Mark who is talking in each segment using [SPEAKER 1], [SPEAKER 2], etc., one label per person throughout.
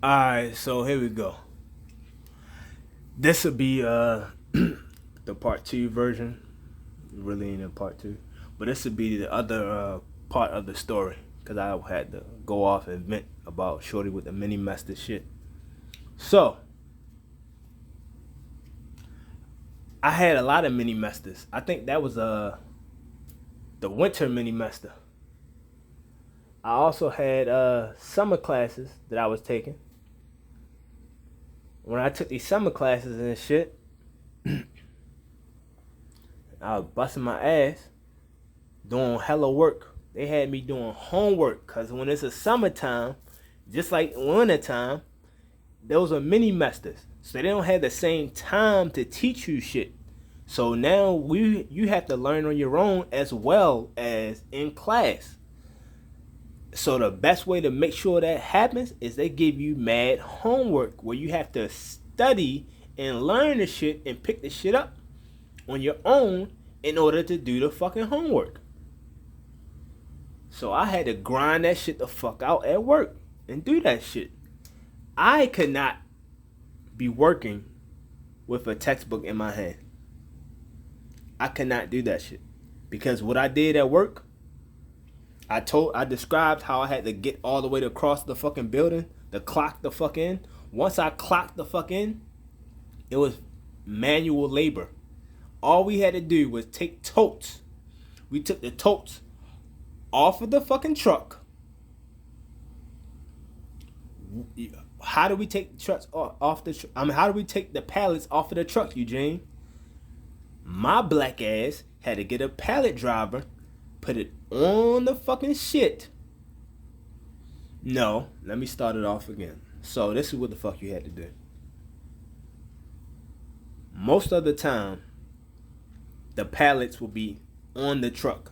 [SPEAKER 1] Alright, so here we go. This will be the part two version. Really in a part two. But this would be the other part of the story. Cause I had to go off and vent about Shorty with the mini master shit. So I had a lot of mini masters. I think that was the winter mini master. I also had summer classes that I was taking. When I took these summer classes and shit, I was busting my ass doing hella work. They had me doing homework because when it's a summertime, just like wintertime, those are mini masters. So they don't have the same time to teach you shit. So now you have to learn on your own as well as in class. So the best way to make sure that happens is they give you mad homework where you have to study and learn the shit and pick the shit up on your own in order to do the fucking homework. So I had to grind that shit the fuck out at work and do that shit. I could not be working with a textbook in my hand. I could not do that shit. Because what I did at work, I described how I had to get all the way to across the fucking building to clock the fuck in. Once I clocked the fuck in, it was manual labor. All we had to do was take totes. We took the totes off of the fucking truck. How do we take the trucks off the? How do we take the pallets off of the truck, Eugene? My black ass had to get a pallet driver, put it on the fucking shit. No, let me start it off again. So this is what the fuck you had to do. Most of the time, the pallets will be on the truck.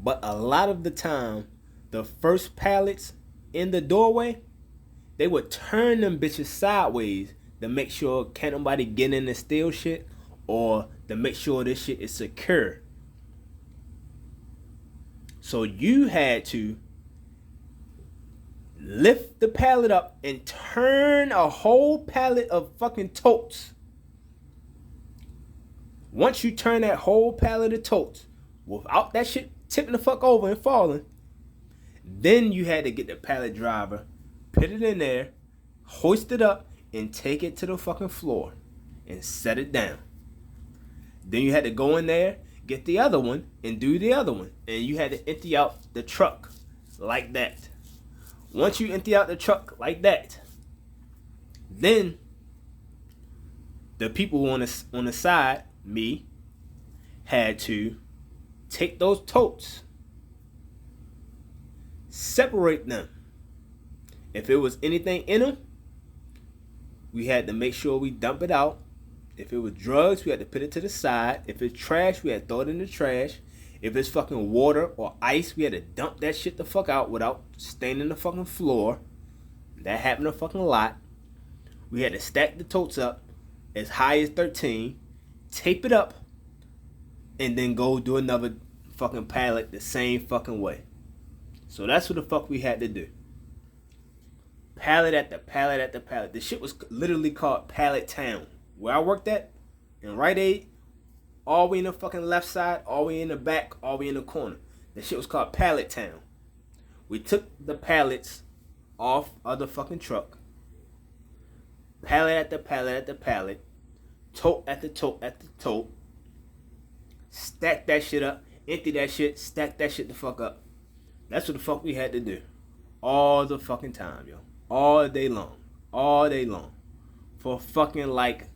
[SPEAKER 1] But a lot of the time, the first pallets in the doorway, they would turn them bitches sideways to make sure can't nobody get in and steal shit or to make sure this shit is secure. So you had to lift the pallet up and turn a whole pallet of fucking totes. Once you turn that whole pallet of totes without that shit tipping the fuck over and falling, then you had to get the pallet driver, put it in there, hoist it up, and take it to the fucking floor and set it down. Then you had to go in there, get the other one, and do the other one. And you had to empty out the truck like that. Once you empty out the truck like that, then the people on the side, me, had to take those totes, separate them. If it was anything in them, we had to make sure we dump it out. If it was drugs, we had to put it to the side. If it's trash, we had to throw it in the trash. If it's fucking water or ice, we had to dump that shit the fuck out without staining the fucking floor. That happened a fucking lot. We had to stack the totes up as high as 13, tape it up, and then go do another fucking pallet the same fucking way. So that's what the fuck we had to do. Pallet at the pallet at the pallet. The shit was literally called Pallet Town. Where I worked at, in Rite Aid, all the way in the fucking left side, all the way in the back, all the way in the corner. The shit was called Pallet Town. We took the pallets off of the fucking truck. Pallet at the pallet at the pallet. Tote at the tote at the tote. Stack that shit up. Empty that shit. Stack that shit the fuck up. That's what the fuck we had to do. All the fucking time, yo. All day long. All day long. For fucking like,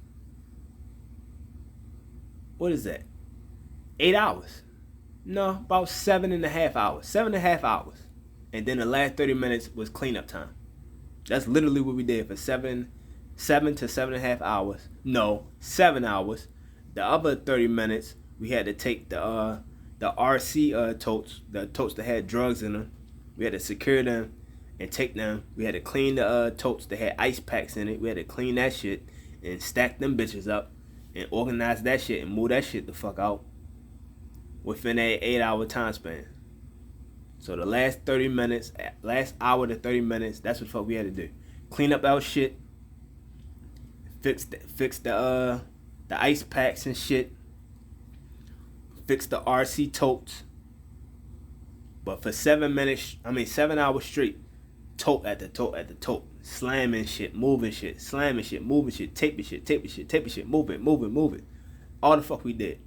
[SPEAKER 1] what is that? 8 hours. No, about 7.5 hours. 7.5 hours. And then the last 30 minutes was cleanup time. That's literally what we did for 7 to 7.5 hours. No, 7 hours. The other 30 minutes, we had to take the RC totes, the totes that had drugs in them. We had to secure them and take them. We had to clean the totes that had ice packs in it. We had to clean that shit and stack them bitches up and organize that shit and move that shit the fuck out within a 8-hour time span. So the last 30 minutes, last hour to 30 minutes, that's what the fuck we had to do. clean up our shit, fix the ice packs and shit, fix the RC totes. But for 7 hours straight, tote at the tote, slamming shit, moving shit, slamming shit, moving shit, taping shit, move it. All the fuck we did.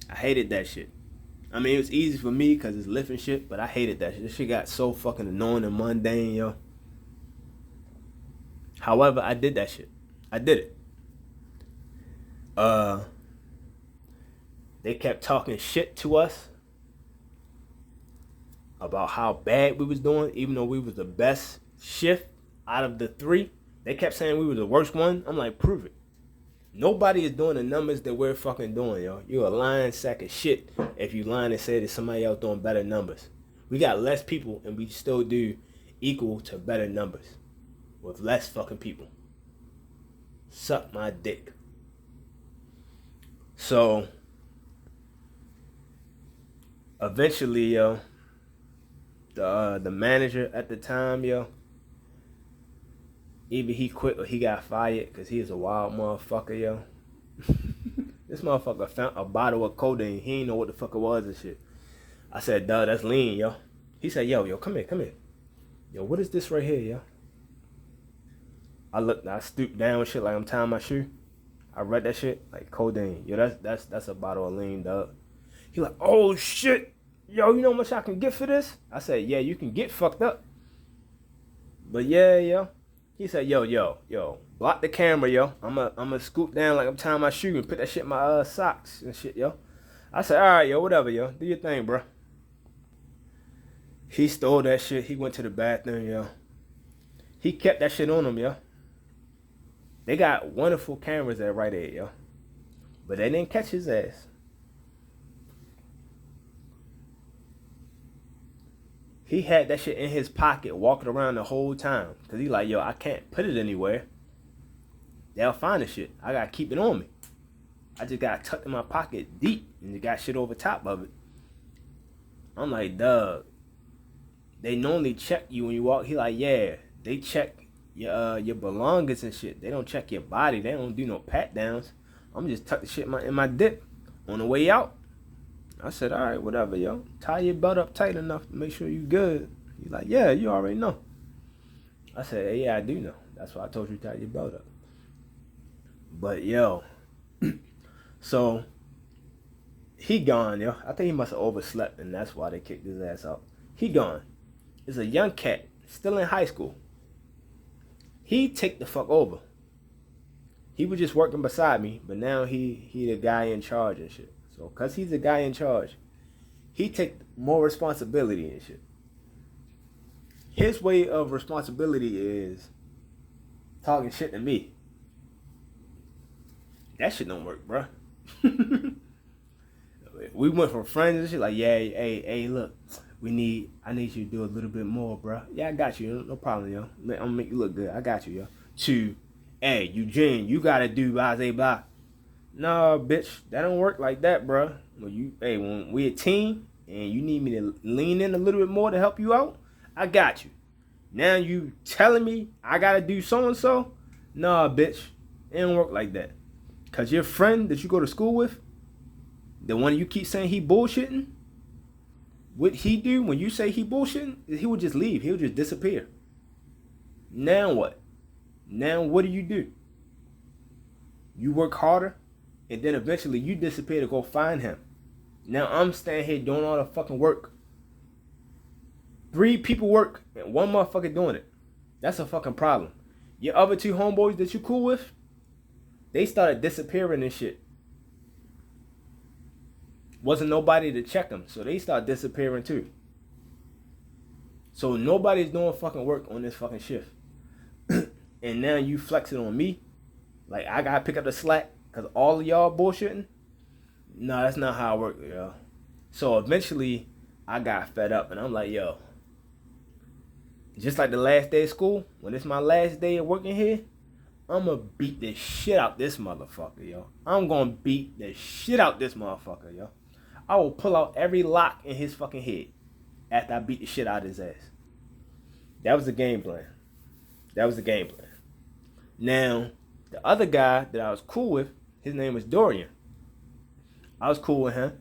[SPEAKER 1] I hated that shit. I mean, it was easy for me because it's lifting shit, but I hated that shit. This shit got so fucking annoying and mundane, yo. However, I did that shit. I did it. They kept talking shit to us about how bad we was doing, even though we was the best shift out of the 3. They kept saying we were the worst one. I'm like, prove it. Nobody is doing the numbers that we're fucking doing, yo. You're a lying sack of shit if you lying and say that somebody else doing better numbers. We got less people and we still do equal to better numbers with less fucking people. Suck my dick. So eventually, yo, the manager at the time, yo, either he quit or he got fired because he is a wild motherfucker, yo. This motherfucker found a bottle of codeine. He ain't know what the fuck it was and shit. I said, duh, that's lean, yo. He said, yo, come here. Yo, what is this right here, yo? I stooped down and shit like I'm tying my shoe. I read that shit like codeine. Yo, that's a bottle of lean, dog. He like, oh shit. Yo, you know how much I can get for this? I said, yeah, you can get fucked up. But yeah, yo. He said, yo, block the camera, yo. I'm a scoop down like I'm tying my shoe and put that shit in my socks and shit, yo. I said, all right, yo, whatever, yo. Do your thing, bro. He stole that shit. He went to the bathroom, yo. He kept that shit on him, yo. They got wonderful cameras at Rite Aid, yo. But they didn't catch his ass. He had that shit in his pocket walking around the whole time. Because he like, yo, I can't put it anywhere. They'll find the shit. I got to keep it on me. I just got tucked in my pocket deep. And you got shit over top of it. I'm like, Doug. They normally check you when you walk. He like, yeah. They check your belongings and shit. They don't check your body. They don't do no pat downs. I'm just tuck the shit in my dip on the way out. I said, all right, whatever, yo. Tie your belt up tight enough to make sure you good. He's like, yeah, you already know. I said, hey, yeah, I do know. That's why I told you to tie your belt up. But, yo. So, he gone, yo. I think he must have overslept, and that's why they kicked his ass out. He gone. There's a young cat, still in high school. He take the fuck over. He was just working beside me, but now he the guy in charge and shit. So, because he's the guy in charge, he take more responsibility and shit. His way of responsibility is talking shit to me. That shit don't work, bro. We went from friends and shit like, yeah, hey, look, I need you to do a little bit more, bro. Yeah, I got you. No problem, yo. I'm gonna make you look good. I got you, yo. To, hey, Eugene, you gotta do blah, blah. No, bitch, that don't work like that, bro. When we a team and you need me to lean in a little bit more to help you out, I got you. Now you telling me I gotta do so and so? Nah, bitch, it don't work like that. Cause your friend that you go to school with, the one you keep saying he bullshitting, what he do when you say he bullshitting is he would just leave. He would just disappear. Now what? Now what do? You work harder. And then eventually you disappear to go find him. Now I'm standing here doing all the fucking work. 3 people work and 1 motherfucker doing it. That's a fucking problem. Your other 2 homeboys that you cool with, they started disappearing and shit. Wasn't nobody to check them, so they started disappearing too. So nobody's doing fucking work on this fucking shift. And now you flexing on me. Like I gotta pick up the slack. Because all of y'all bullshitting? No, that's not how it works, yo. So eventually, I got fed up. And I'm like, yo. Just like the last day of school, when it's my last day of working here, I'm going to beat the shit out this motherfucker, yo. I'm going to beat the shit out this motherfucker, yo. I will pull out every lock in his fucking head after I beat the shit out of his ass. That was the game plan. That was the game plan. Now, the other guy that I was cool with, his name was Dorian. I was cool with him.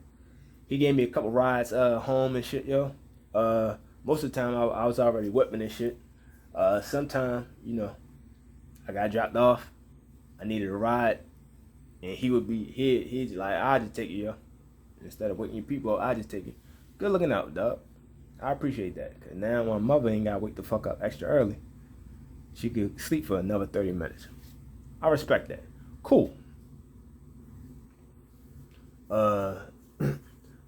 [SPEAKER 1] He gave me a couple rides home and shit, yo. Most of the time I was already whipping and shit. Sometime, you know, I got dropped off. I needed a ride, and he's like, I'll just take you, yo. Instead of waking your people up, I'll just take you. Good looking out, dog. I appreciate that. Cause now my mother ain't gotta wake the fuck up extra early. She could sleep for another 30 minutes. I respect that. Cool.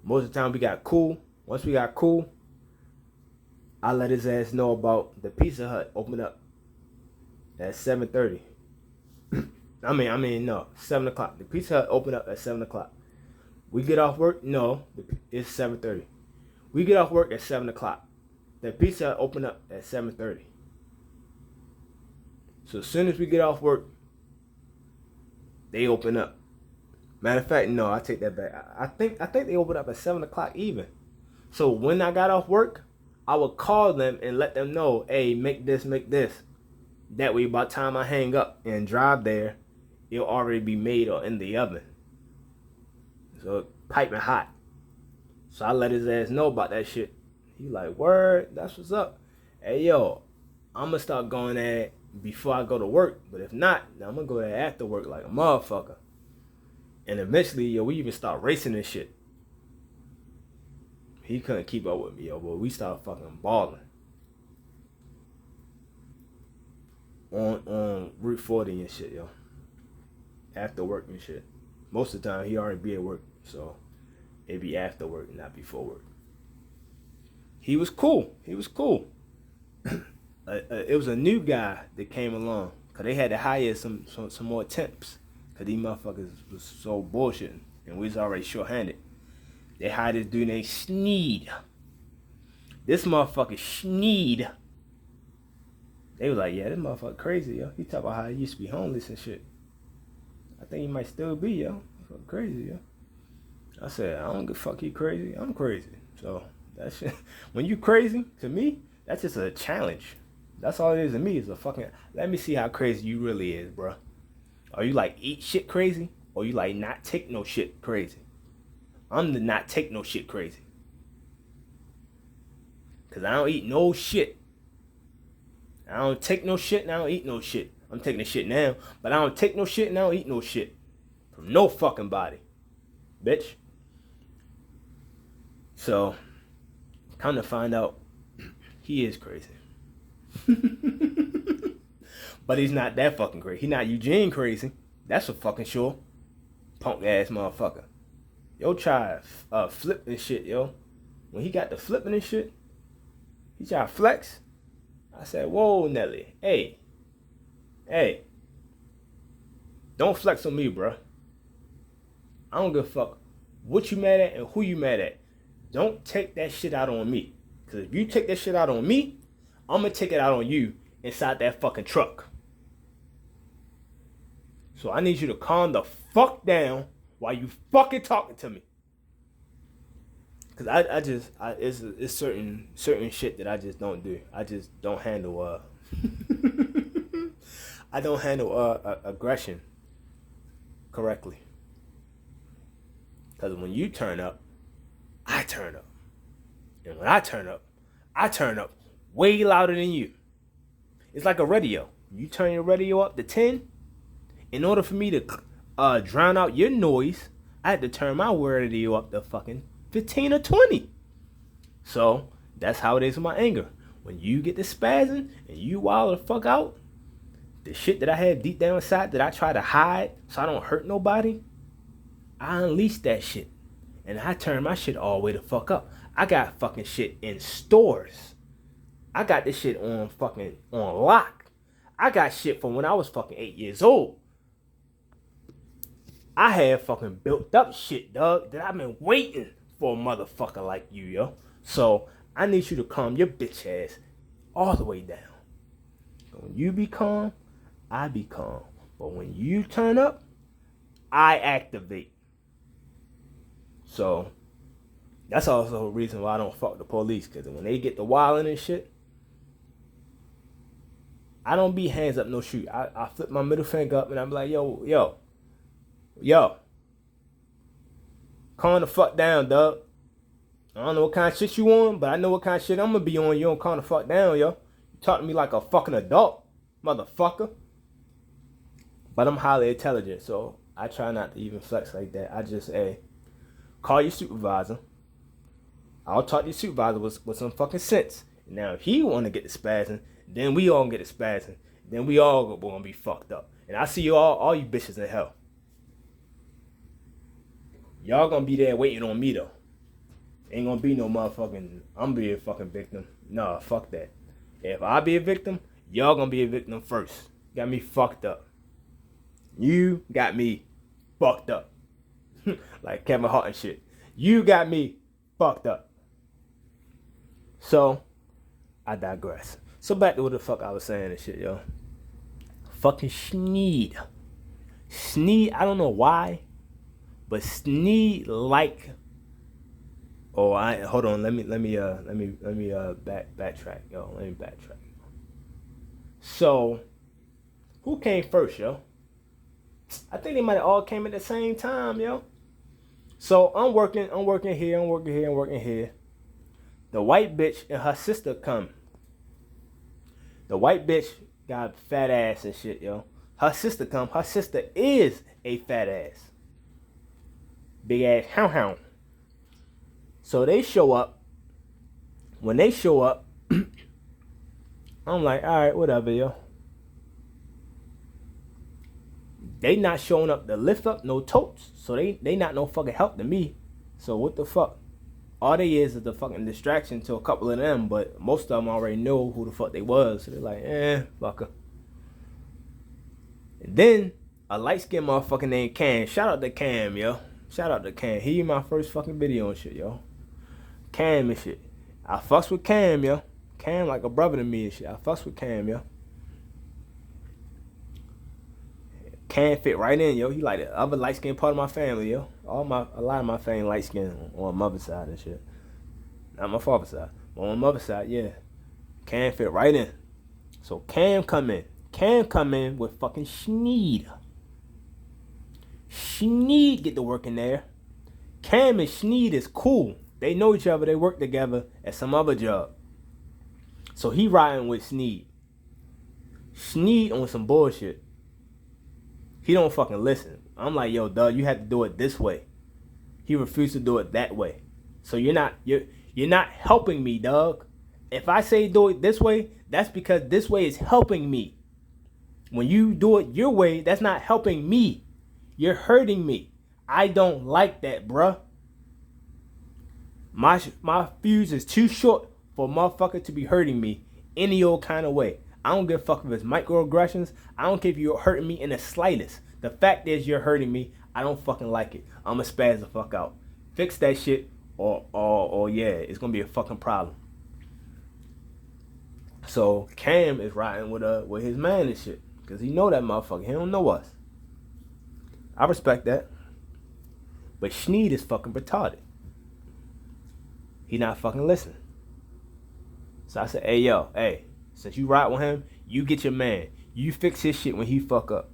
[SPEAKER 1] Most of the time we got cool. Once we got cool, I let his ass know about the Pizza Hut open up at 7:30. No, 7 o'clock. The Pizza Hut open up at 7 o'clock. We get off work? No, it's 7:30. We get off work at 7 o'clock. The Pizza Hut open up at 7:30. So as soon as we get off work, they open up. Matter of fact, no, I take that back. I think they open up at 7 o'clock even. So when I got off work, I would call them and let them know, hey, make this. That way, by the time I hang up and drive there, it'll already be made or in the oven. So piping hot. So I let his ass know about that shit. He like, word, that's what's up. Hey, yo, I'm going to start going at it before I go to work. But if not, then I'm going to go there after work like a motherfucker. And eventually, yo, we even start racing and shit. He couldn't keep up with me, yo, but we started fucking balling. On Route 40 and shit, yo. After work and shit. Most of the time, he already be at work. So, it'd be after work, not before work. He was cool. It was a new guy that came along. Because they had to hire some more temps. Because these motherfuckers was so bullshitting. And we was already short-handed. They hired this dude named Sneed. This motherfucker Sneed. They was like, yeah, this motherfucker crazy, yo. He talk about how he used to be homeless and shit. I think he might still be, yo. Fucking crazy, yo. I said, I don't give a fuck, you crazy. I'm crazy. So, that shit. When you crazy, to me, that's just a challenge. That's all it is to me, is a fucking, let me see how crazy you really is, bro. Are you like eat shit crazy? Or you like not take no shit crazy? I'm the not take no shit crazy. Because I don't eat no shit. I don't take no shit and I don't eat no shit. I'm taking the shit now, but I don't take no shit and I don't eat no shit. From no fucking body. Bitch. So, come to find out, he is crazy. But he's not that fucking crazy. He's not Eugene crazy. That's for fucking sure. Punk ass motherfucker. Yo try flip and shit, yo. When he got the flipping and shit, he tried to flex. I said, whoa, Nelly. Hey. Don't flex on me, bro. I don't give a fuck what you mad at and who you mad at. Don't take that shit out on me. Because if you take that shit out on me, I'm going to take it out on you inside that fucking truck. So I need you to calm the fuck down while you fucking talking to me. Because it's certain shit that I just don't do. I just don't handle, I don't handle aggression correctly. Because when you turn up, I turn up. And when I turn up way louder than you. It's like a radio. You turn your radio up to 10. In order for me to drown out your noise, I had to turn my radio up to fucking 15 or 20. So, that's how it is with my anger. When you get to spazzing and you wild the fuck out, the shit that I have deep down inside that I try to hide so I don't hurt nobody, I unleash that shit. And I turn my shit all the way the fuck up. I got fucking shit in stores. I got this shit on lock. I got shit from when I was fucking 8 years old. I had fucking built up shit, dog, that I've been waiting for a motherfucker like you, yo. So, I need you to calm your bitch ass all the way down. When you be calm, I be calm. But when you turn up, I activate. So, that's also a reason why I don't fuck the police. Because when they get the wilding and shit, I don't be hands up, no shoot. I flip my middle finger up and I'm like, yo, calm the fuck down, dog. I don't know what kind of shit you on, but I know what kind of shit I'm gonna be on. You don't calm the fuck down, yo. You talk to me like a fucking adult, motherfucker. But I'm highly intelligent, so I try not to even flex like that. I just, call your supervisor. I'll talk to your supervisor with some fucking sense. Now, if he want to get the spazzing, then we all get the spazzing. Then we all gonna be fucked up. And I see you all you bitches in hell. Y'all gonna be there waiting on me, though. Ain't gonna be no motherfucking, I'm be a fucking victim. Nah, fuck that. If I be a victim, y'all gonna be a victim first. Got me fucked up. You got me fucked up. Like Kevin Hart and shit. You got me fucked up. So, I digress. So back to what the fuck I was saying and shit, yo. Fucking Sneed. Sneed, I don't know why, but Sneed like. Oh, hold on. Let me backtrack, yo. Let me backtrack. So, who came first, yo? I think they might have all came at the same time, yo. So I'm working here. The white bitch and her sister come. The white bitch got fat ass and shit, yo. Her sister come. Her sister is a fat ass. Big ass hound. So they show up. When they show up, I'm like, all right, whatever, yo. They not showing up to lift up no totes. So they not no fucking help to me. So what the fuck? All they is the fucking distraction to a couple of them, but most of them already know who the fuck they was. So they're like, fucker. And then a light-skinned motherfucker named Cam. Shout out to Cam, yo. Shout out to Cam. He my first fucking video and shit, yo. Cam and shit. I fucks with Cam, yo. Cam like a brother to me and shit. I fucks with Cam, yo. Cam fit right in, yo. He like the other light skinned part of my family, yo. A lot of my family light skinned on my mother's side and shit. Not my father's side. But on my mother's side, yeah. Cam fit right in. So Cam come in. Cam come in with fucking Sneed. Sneed get to work in there. Cam and Sneed is cool. They know each other. They work together at some other job. So he riding with Sneed. Sneed on some bullshit. He don't fucking listen. I'm like, yo, dog, you have to do it this way. He refused to do it that way. So you're not helping me, dog. If I say do it this way, that's because this way is helping me. When you do it your way, that's not helping me. You're hurting me. I don't like that, bruh. My fuse is too short for a motherfucker to be hurting me any old kind of way. I don't give a fuck if it's microaggressions. I don't care if you're hurting me in the slightest. The fact is you're hurting me. I don't fucking like it. I'ma spaz the fuck out. Fix that shit or yeah, it's gonna be a fucking problem. So Cam is riding with his man and shit. Cause he know that motherfucker. He don't know us. I respect that. But Sneed is fucking retarded. He not fucking listening. So I said, hey, since you ride with him, you get your man. You fix his shit when he fuck up.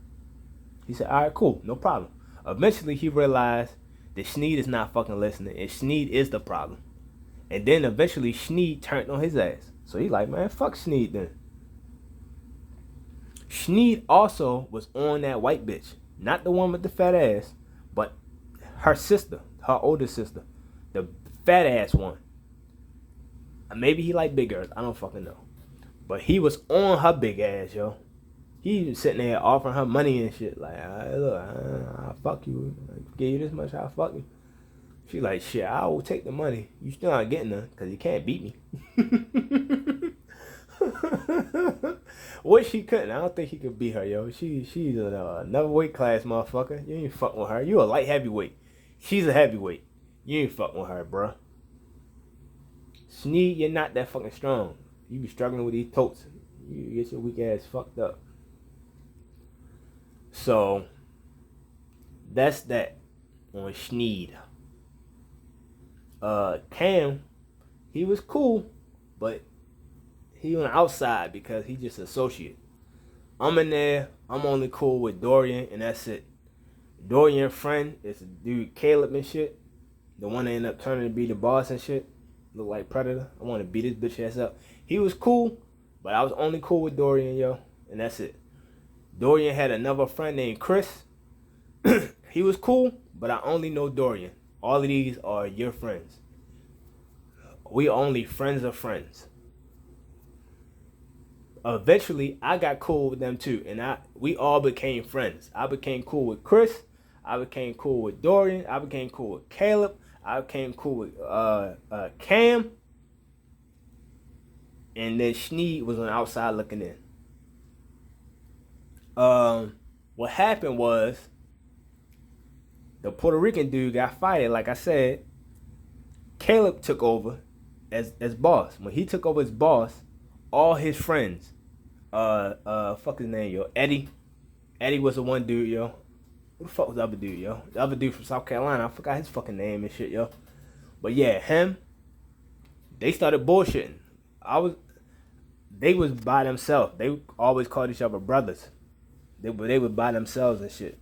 [SPEAKER 1] He said, all right, cool, no problem. Eventually, he realized that Sneed is not fucking listening, and Sneed is the problem. And then eventually, Sneed turned on his ass. So he like, man, fuck Sneed then. Sneed also was on that white bitch. Not the one with the fat ass, but her sister, her older sister. The fat ass one. Maybe he like big girls, I don't fucking know. But he was on her big ass, yo. He was sitting there offering her money and shit. Like, look, I'll fuck you. I give you this much, I'll fuck you. She like, shit, I will take the money. You still not getting her, because you can't beat me. What she couldn't, I don't think he could beat her, yo. She's another weight class motherfucker. You ain't fucking with her. You a light heavyweight. She's a heavyweight. You ain't fucking with her, bruh. Sneed, you're not that fucking strong. You be struggling with these totes. You get your weak ass fucked up. So, that's that on Sneed. Cam, he was cool, but he on the outside because he just associate. I'm in there. I'm only cool with Dorian, and that's it. Dorian's friend is the dude Caleb and shit. The one that ended up turning to be the boss and shit. Look like Predator. I want to beat his bitch ass up. He was cool, but I was only cool with Dorian, yo. And that's it. Dorian had another friend named Chris. He was cool, but I only know Dorian. All of these are your friends. We are only friends of friends. Eventually, I got cool with them too, and we all became friends. I became cool with Chris. I became cool with Dorian. I became cool with Caleb. I became cool with Cam. And then Sneed was on the outside looking in. What happened was the Puerto Rican dude got fired. Like I said, Caleb took over as boss. When he took over as boss, all his friends, fuck his name, yo, Eddie was the one dude, yo. Who the fuck was the other dude, yo? The other dude from South Carolina, I forgot his fucking name and shit, yo. But yeah, him, they started bullshitting. They was by themselves. They always called each other brothers. They were by themselves and shit.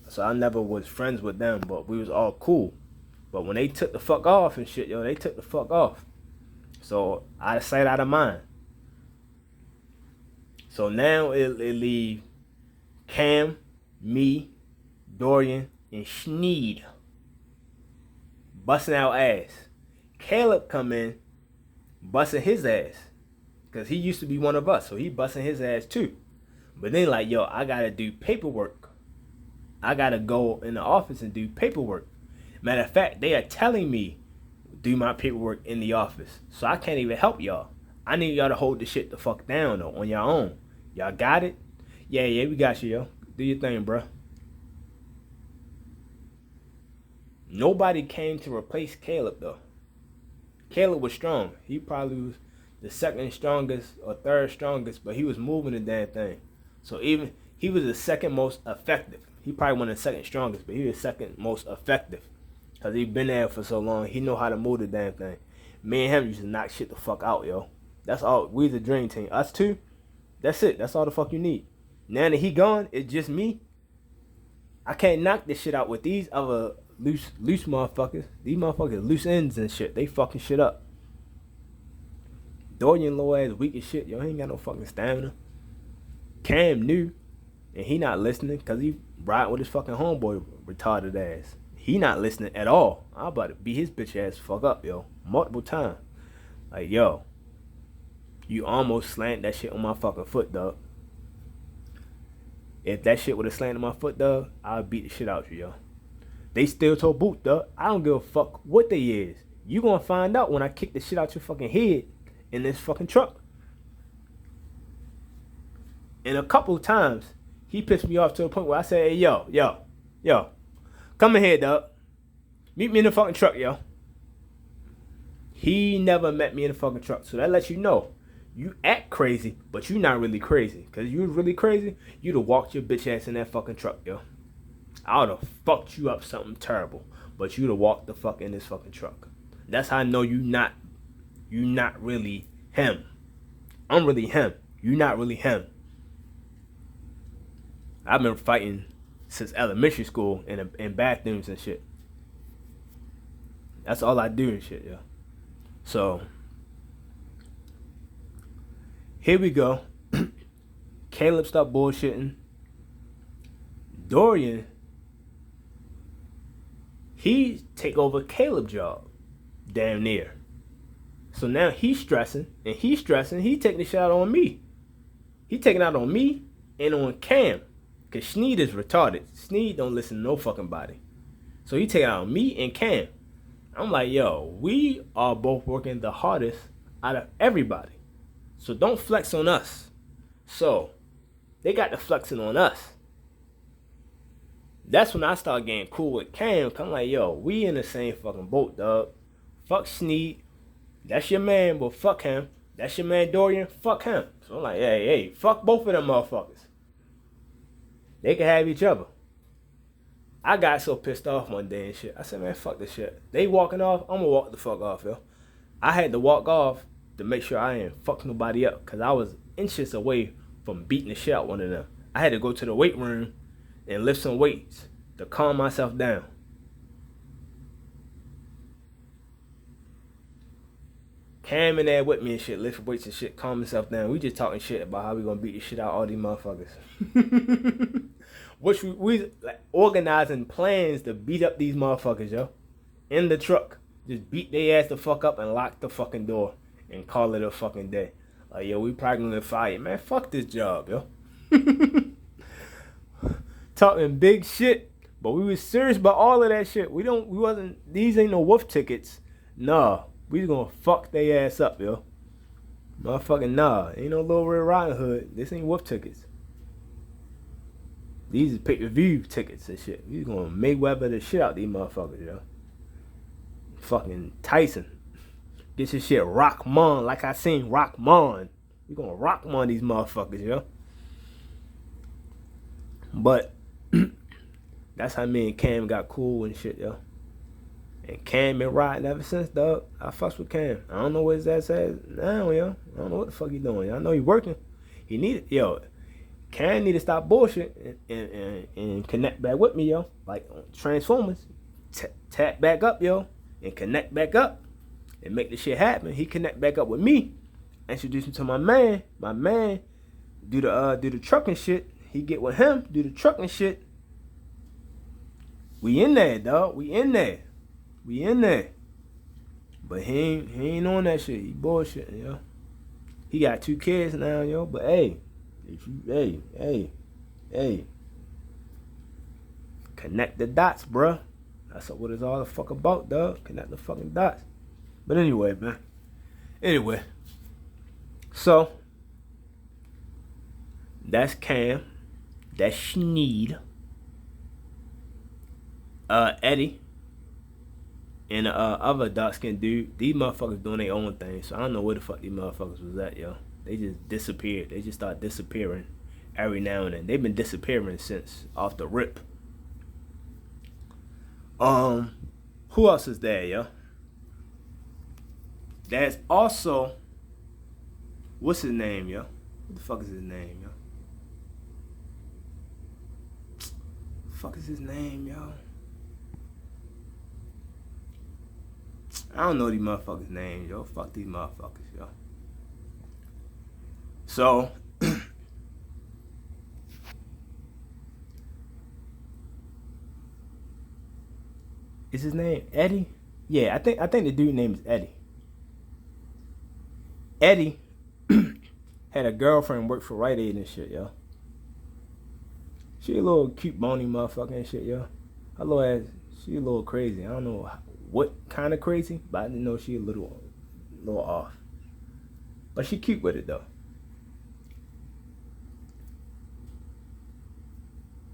[SPEAKER 1] So I never was friends with them, but we was all cool. But when they took the fuck off and shit, yo, they took the fuck off. So out of sight, out of mind. So now it leave Cam, me, Dorian, and Sneed busting our ass. Caleb come in busting his ass. Because he used to be one of us. So he busting his ass too. But then like, yo, I got to do paperwork. I got to go in the office and do paperwork. Matter of fact, they are telling me do my paperwork in the office. So I can't even help y'all. I need y'all to hold the shit the fuck down though on your own. Y'all got it? Yeah, we got you, yo. Do your thing, bro. Nobody came to replace Caleb though. Caleb was strong. He probably was the second strongest or third strongest, but he was moving the damn thing. So even he was the second most effective. He probably wasn't the second strongest, but he was the second most effective. Cause he been there for so long, he know how to move the damn thing. Me and him used to knock shit the fuck out, yo. That's all. We the dream team. Us two, that's it. That's all the fuck you need. Now that he gone, it's just me. I can't knock this shit out with these other loose motherfuckers. These motherfuckers loose ends and shit. They fucking shit up. Dorian low ass weak as shit, yo. He ain't got no fucking stamina. Cam new, and he not listening because he riding with his fucking homeboy retarded ass. He not listening at all. I'm about to beat his bitch ass fuck up, yo. Multiple times. Like, yo, you almost slammed that shit on my fucking foot, dog. If that shit would have slammed on my foot, dog, I would beat the shit out you, yo. They still told boot, dog. I don't give a fuck what they is. You gonna find out when I kick the shit out your fucking head in this fucking truck. And a couple of times, he pissed me off to the point where I said, hey, yo, come in here, dog. Meet me in the fucking truck, yo. He never met me in the fucking truck. So that lets you know, you act crazy, but you not really crazy. Because you was really crazy, you'd have walked your bitch ass in that fucking truck, yo. I would have fucked you up something terrible. But you'd have walked the fuck in this fucking truck. That's how I know you not really him. I'm really him. You not really him. I've been fighting since elementary school in bathrooms and shit. That's all I do and shit, yo. So, here we go. Caleb stopped bullshitting. Dorian, he take over Caleb's job. Damn near. So now he's stressing, and he taking the shit out on me. He taking out on me and on Cam. Because Sneed is retarded. Sneed don't listen to no fucking body. So he taking out on me and Cam. I'm like, yo, we are both working the hardest out of everybody. So don't flex on us. So they got the flexing on us. That's when I start getting cool with Cam. I'm like, yo, we in the same fucking boat, dog. Fuck Sneed. That's your man, but fuck him. That's your man Dorian. Fuck him. So I'm like, hey, fuck both of them motherfuckers. They can have each other. I got so pissed off one day and shit. I said, man, fuck this shit. They walking off, I'm gonna walk the fuck off, yo. I had to walk off to make sure I ain't fuck nobody up. Because I was inches away from beating the shit out one of them. I had to go to the weight room and lift some weights to calm myself down. Cam in there with me and shit, lift weights and shit, calm himself down. We just talking shit about how we gonna beat the shit out all these motherfuckers. Which we like, organizing plans to beat up these motherfuckers, yo. In the truck. Just beat their ass the fuck up and lock the fucking door and call it a fucking day. Like, yo, we probably gonna fire. Man, fuck this job, yo. Talking big shit, but we was serious about all of that shit. These ain't no wolf tickets. Nah, we just gonna fuck their ass up, yo. Motherfucking nah. Ain't no Little Red Riding Hood. This ain't wolf tickets. These is pay-per-view tickets and shit. We gonna Mayweather the shit out these motherfuckers, yo. Fucking Tyson. Get your shit Rockman like I seen Rockman. We gonna Rockman these motherfuckers, yo. But that's how me and Cam got cool and shit, yo. And Cam been riding ever since, dog. I fucks with Cam. I don't know what his ass says now, yo. I don't know what the fuck he doing. I know he working. He need, yo. Cam need to stop bullshit and connect back with me, yo. Like Transformers. Tap back up, yo. And connect back up. And make the shit happen. He connect back up with me. Introduce him to my man. My man do the trucking shit. He get with him, do the trucking shit. We in there, dog. We in there. But he ain't on that shit. He bullshitting, yo. He got 2 kids now, yo. But hey, hey. Connect the dots, bruh. That's what it's all the fuck about, dog. Connect the fucking dots. But anyway, man. So that's Cam. That's Schneed. Eddie. And other dark skinned dude. These motherfuckers doing their own thing. So I don't know where the fuck these motherfuckers was at, yo. They just disappeared. They just start disappearing every now and then. They've been disappearing since off the rip. Who else is there, yo? There's also, what's his name, yo? What the fuck is his name, yo? Fuck is his name, yo? I don't know these motherfuckers' names, yo. Fuck these motherfuckers, yo. So is his name Eddie? Yeah, I think the dude name is Eddie. Eddie had a girlfriend work for Rite Aid and shit, yo. She a little cute, bony motherfucker and shit, yo. Her little ass, she a little crazy. I don't know what kind of crazy, but I didn't know she a little off. But she cute with it, though.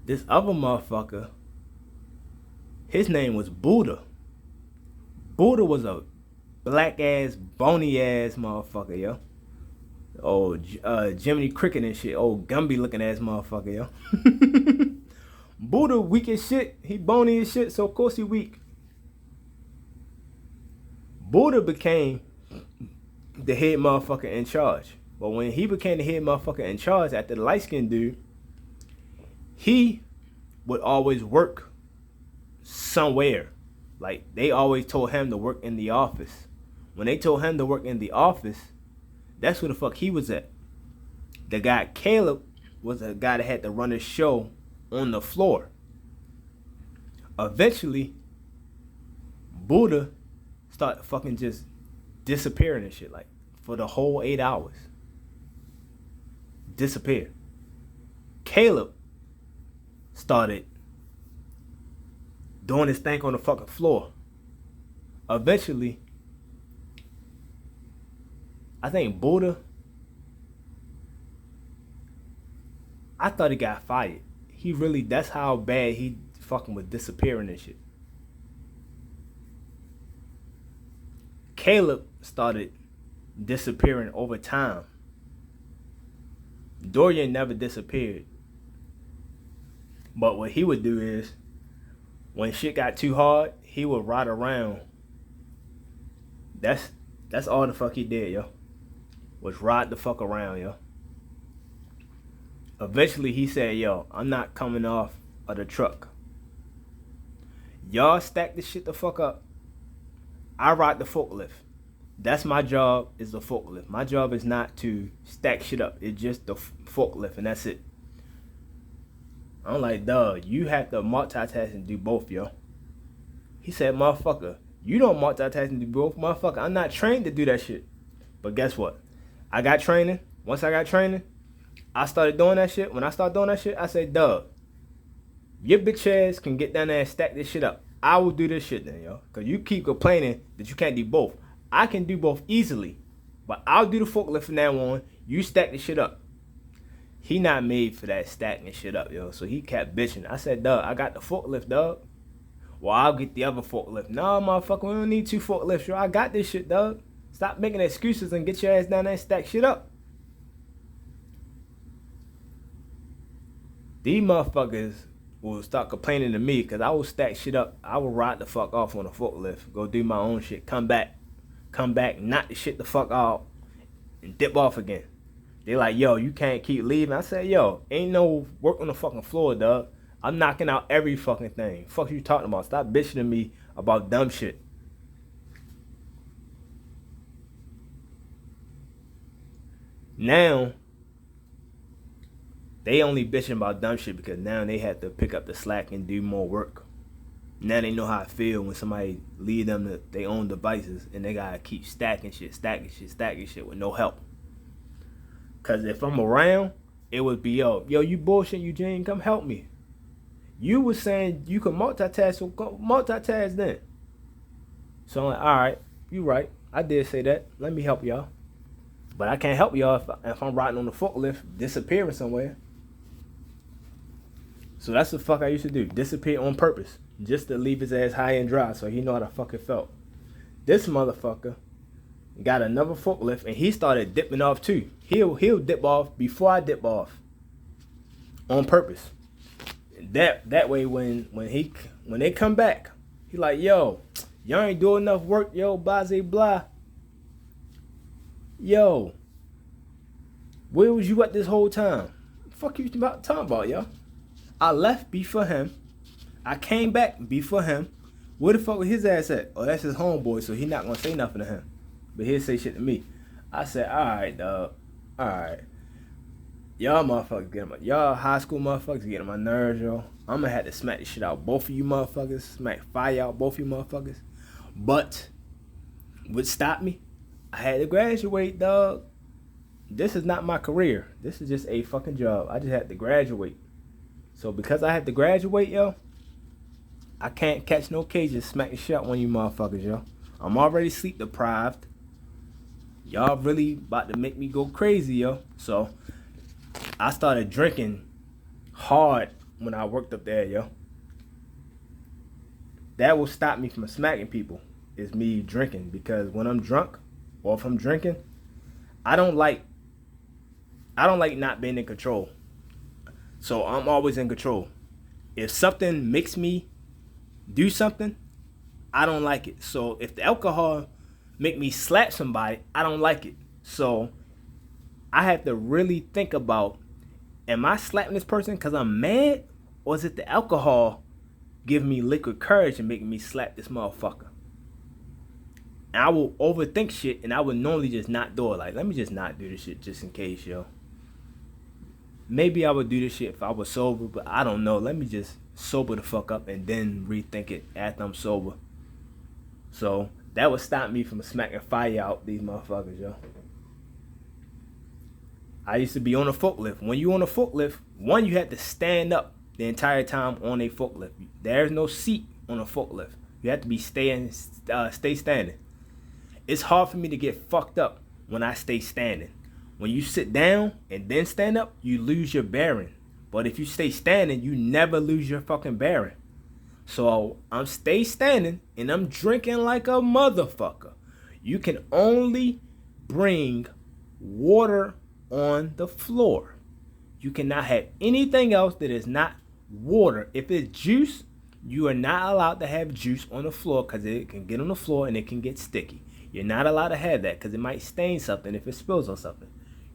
[SPEAKER 1] This other motherfucker, his name was Buddha. Buddha was a black ass, bony ass motherfucker, yo. Oh, Jiminy Cricket and shit. Old Gumby looking ass motherfucker, yo. Buddha weak as shit. He bony as shit, so of course he weak. Buddha became the head motherfucker in charge. But when he became the head motherfucker in charge after the light skinned dude, he would always work somewhere. Like, they always told him to work in the office. When they told him to work in the office, that's where the fuck he was at. The guy Caleb was a guy that had to run a show on the floor. Eventually, Buddha started fucking just disappearing and shit, like, for the whole 8 hours. Disappeared. Caleb started doing his thing on the fucking floor. Eventually, I think Buddha, I thought he got fired. He really, that's how bad he fucking was disappearing and shit. Caleb started disappearing over time. Dorian never disappeared. But what he would do is, when shit got too hard, he would ride around. That's all the fuck he did, yo. Was ride the fuck around, yo. Eventually, he said, yo, I'm not coming off of the truck. Y'all stack this shit the fuck up. I ride the forklift. That's my job, is the forklift. My job is not to stack shit up. It's just the forklift, and that's it. I'm like, dog, you have to multitask and do both, yo. He said, motherfucker, you don't multitask and do both. Motherfucker, I'm not trained to do that shit. But guess what? I got training. Once I got training, I started doing that shit. When I started doing that shit, I said, dog, your bitch ass can get down there and stack this shit up. I will do this shit then, yo. Because you keep complaining that you can't do both. I can do both easily. But I'll do the forklift from now on. You stack the shit up. He not made for that stacking shit up, yo. So he kept bitching. I said, dog, I got the forklift, dog. Well, I'll get the other forklift. No, motherfucker, we don't need 2 forklifts, yo. I got this shit, dog. Stop making excuses and get your ass down there and stack shit up. These motherfuckers will start complaining to me because I will stack shit up. I will ride the fuck off on a forklift. Go do my own shit. Come back, knock the shit the fuck out, and dip off again. They like, yo, you can't keep leaving. I said, yo, ain't no work on the fucking floor, dog. I'm knocking out every fucking thing. Fuck you talking about? Stop bitching to me about dumb shit. Now, they only bitching about dumb shit because now they have to pick up the slack and do more work. Now they know how I feel when somebody leave them to their own devices and they gotta keep stacking shit with no help. Cause if I'm around, it would be, yo, you bullshit, Eugene, come help me. You was saying you could multitask, so go multitask then. So I'm like, all right, you right. I did say that. Let me help y'all. But I can't help y'all if I'm riding on the forklift, disappearing somewhere. So that's the fuck I used to do. Disappear on purpose. Just to leave his ass high and dry so he know how the fuck it felt. This motherfucker got another forklift and he started dipping off too. He'll dip off before I dip off. On purpose. That way when they come back, he like, yo, y'all ain't doing enough work, yo, blah, blah. Yo, where was you at this whole time? Fuck you talking about, yo? I left before him. I came back before him. Where the fuck was his ass at? Oh, that's his homeboy, so he not gonna say nothing to him. But he'll say shit to me. I said, alright, dog. Alright. Y'all motherfuckers get on my, y'all high school motherfuckers get on my nerves, yo. I'm gonna have to smack the shit out both of you motherfuckers. Smack fire out both of you motherfuckers. But what stopped me? I had to graduate, dog. This is not my career. This is just a fucking job. I just had to graduate. So because I had to graduate, yo, I can't catch no cages smacking shit out one of you motherfuckers, yo. I'm already sleep deprived. Y'all really about to make me go crazy, yo. So I started drinking hard when I worked up there, yo. That will stop me from smacking people, is me drinking. Because when I'm drunk, or if I'm drinking, I don't like not being in control. So I'm always in control. If something makes me do something, I don't like it. So if the alcohol make me slap somebody, I don't like it. So I have to really think about, am I slapping this person because I'm mad? Or is it the alcohol giving me liquid courage and making me slap this motherfucker? And I will overthink shit, and I would normally just not do it. Like, let me just not do this shit just in case, yo. Maybe I would do this shit if I was sober, but I don't know. Let me just sober the fuck up and then rethink it after I'm sober. So that would stop me from smacking fire out these motherfuckers, yo. I used to be on a forklift. When you on a forklift, one, you had to stand up the entire time on a forklift. There's no seat on a forklift. You have to be stay standing. It's hard for me to get fucked up when I stay standing. When you sit down and then stand up, you lose your bearing. But if you stay standing, you never lose your fucking bearing. So I'm stay standing and I'm drinking like a motherfucker. You can only bring water on the floor. You cannot have anything else that is not water. If it's juice, you are not allowed to have juice on the floor because it can get on the floor and it can get sticky. You're not allowed to have that because it might stain something if it spills on something.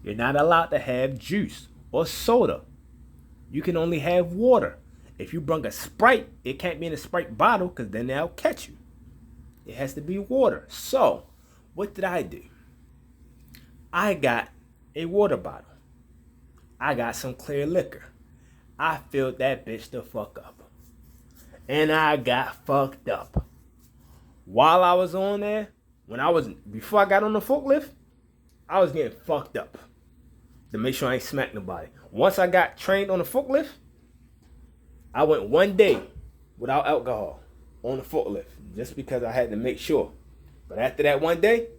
[SPEAKER 1] You're not allowed to have juice or soda You can only have water. If you bring a Sprite, it can't be in a Sprite bottle because then they'll catch you. It has to be water. So, what did I do? I got a water bottle. I got some clear liquor. I filled that bitch the fuck up. And I got fucked up. While I was on there, before I got on the forklift, I was getting fucked up to make sure I ain't smack nobody. Once I got trained on the forklift, I went 1 day without alcohol on the forklift just because I had to make sure. But after that 1 day,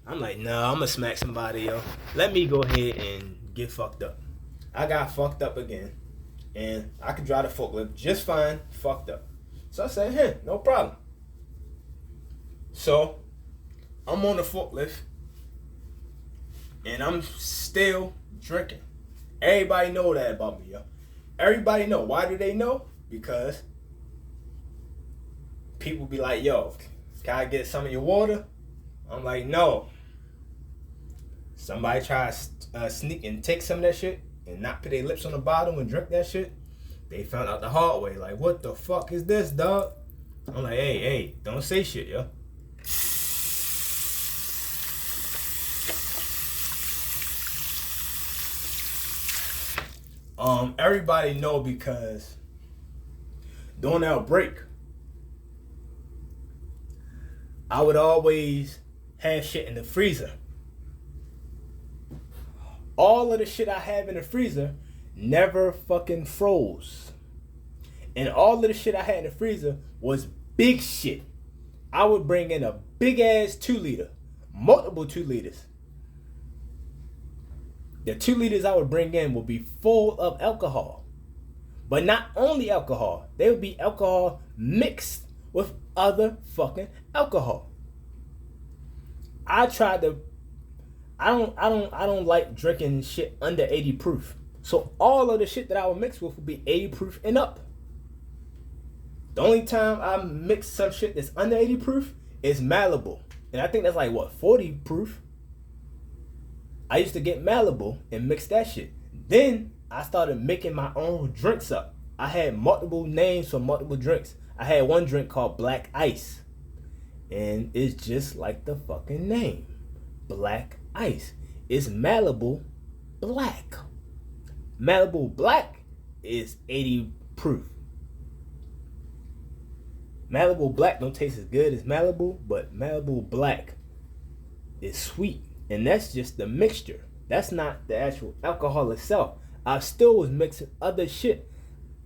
[SPEAKER 1] I'm like, no, I'm gonna smack somebody, yo. Let me go ahead and get fucked up. I got fucked up again, and I could drive the forklift just fine, fucked up. So I said, hey, no problem. So I'm on the forklift, and I'm still drinking. Everybody know that about me, yo. Everybody know. Why do they know? Because people be like, yo, can I get some of your water? I'm like, no. Somebody try to sneak and take some of that shit and not put their lips on the bottle and drink that shit. They found out the hard way. Like, what the fuck is this, dog? I'm like, hey, don't say shit, yo. Everybody know because during our break, I would always have shit in the freezer. All of the shit I have in the freezer never fucking froze. And all of the shit I had in the freezer was big shit. I would bring in a big ass 2 liter, multiple 2 liters. The 2 liters I would bring in would be full of alcohol. But not only alcohol, they would be alcohol mixed with other fucking alcohol. I don't like drinking shit under 80 proof. So all of the shit that I would mix with would be 80 proof and up. The only time I mix some shit that's under 80 proof is Malibu. And I think that's like, 40 proof? I used to get Malibu and mix that shit. Then I started making my own drinks up. I had multiple names for multiple drinks. I had one drink called Black Ice. And it's just like the fucking name. Black Ice. It's Malibu Black. Malibu Black is 80 proof. Malibu Black don't taste as good as Malibu, but Malibu Black is sweet. And that's just the mixture. That's not the actual alcohol itself. I still was mixing other shit.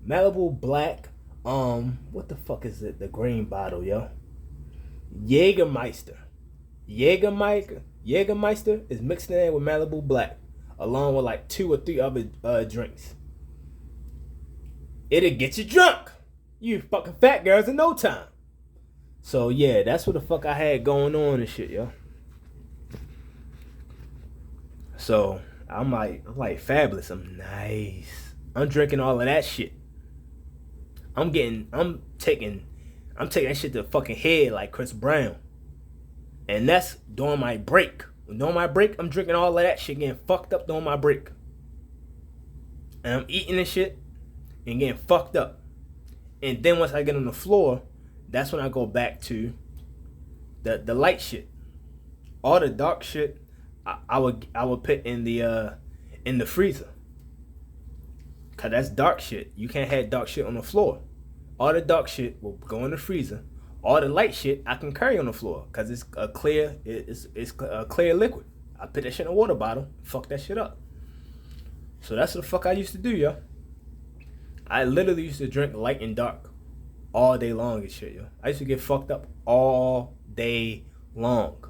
[SPEAKER 1] Malibu Black, what the fuck is it? The green bottle, yo. Jägermeister. Jägermeister is mixed in with Malibu Black, along with like 2 or 3 other drinks. It'll get you drunk. You fucking fat girls in no time. So yeah, that's what the fuck I had going on and shit, yo. So I'm like fabulous. I'm nice. I'm drinking all of that shit. I'm taking that shit to the fucking head like Chris Brown. And that's during my break. During my break, I'm drinking all of that shit, getting fucked up during my break. And I'm eating this shit and getting fucked up. And then once I get on the floor, that's when I go back to the light shit. All the dark shit I would put in the freezer. Cause that's dark shit. You can't have dark shit on the floor. All the dark shit will go in the freezer. All the light shit I can carry on the floor. Cause it's a clear liquid. I put that shit in a water bottle, fuck that shit up. So that's what the fuck I used to do, yo. I literally used to drink light and dark all day long and shit, yo. I used to get fucked up all day long.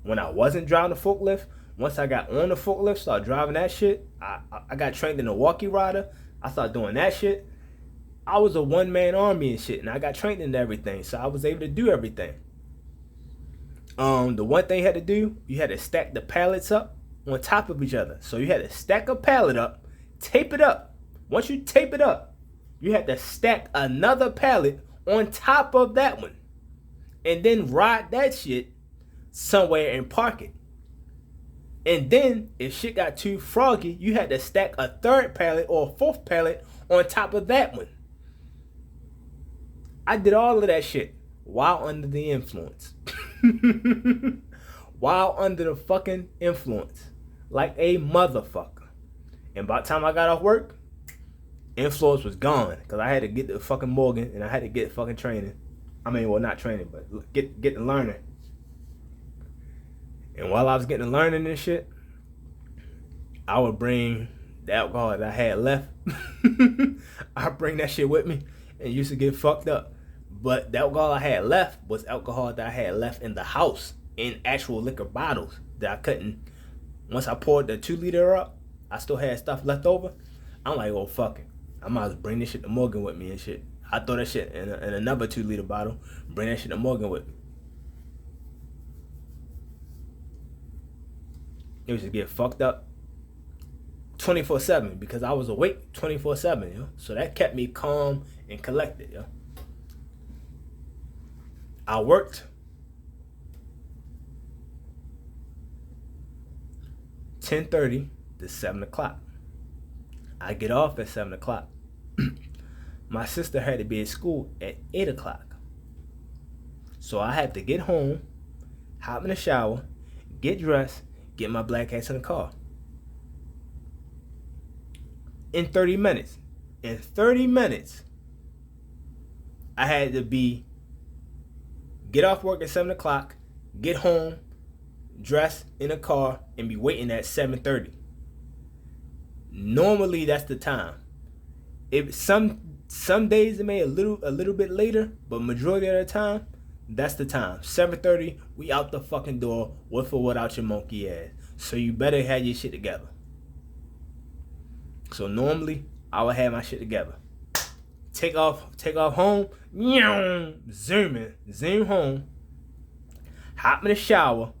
[SPEAKER 1] When I wasn't driving the forklift, once I got on the forklift, started driving that shit, I got trained in a walkie rider. I started doing that shit. I was a one-man army and shit, and I got trained in everything, so I was able to do everything. The one thing you had to do, you had to stack the pallets up on top of each other. So you had to stack a pallet up, tape it up. Once you tape it up, you had to stack another pallet on top of that one, and then ride that shit somewhere and park it. And then, if shit got too froggy, you had to stack a third pallet or a fourth pallet on top of that one. I did all of that shit while under the influence. While under the fucking influence. Like a motherfucker. And by the time I got off work, influence was gone. Because I had to get to fucking Morgan and I had to get fucking training. I mean, well, not training, but get the learning. And while I was getting the learning and shit, I would bring the alcohol that I had left. I'd bring that shit with me and used to get fucked up. But the alcohol I had left was alcohol that I had left in the house in actual liquor bottles that I couldn't. Once I poured the 2 liter up, I still had stuff left over. I'm like, oh, fuck it. I might as well bring this shit to Morgan with me and shit. I throw that shit in another 2 liter bottle, bring that shit to Morgan with me. It was just get fucked up 24/7 because I was awake 24/7, yo. So that kept me calm and collected, yo. I worked 10:30 to 7 o'clock. I get off at 7 o'clock. My sister had to be at school at 8 o'clock. So I had to get home, hop in the shower, get dressed, get my black ass in the car. In 30 minutes. In 30 minutes, I had to get off work at 7 o'clock, get home, dress in a car, and be waiting at 7:30. Normally, that's the time. If some days it may a little bit later, but majority of the time, that's the time. 7:30, we out the fucking door, with or without your monkey ass. So you better have your shit together. So normally, I would have my shit together. Take off home, zoom home, hop in the shower,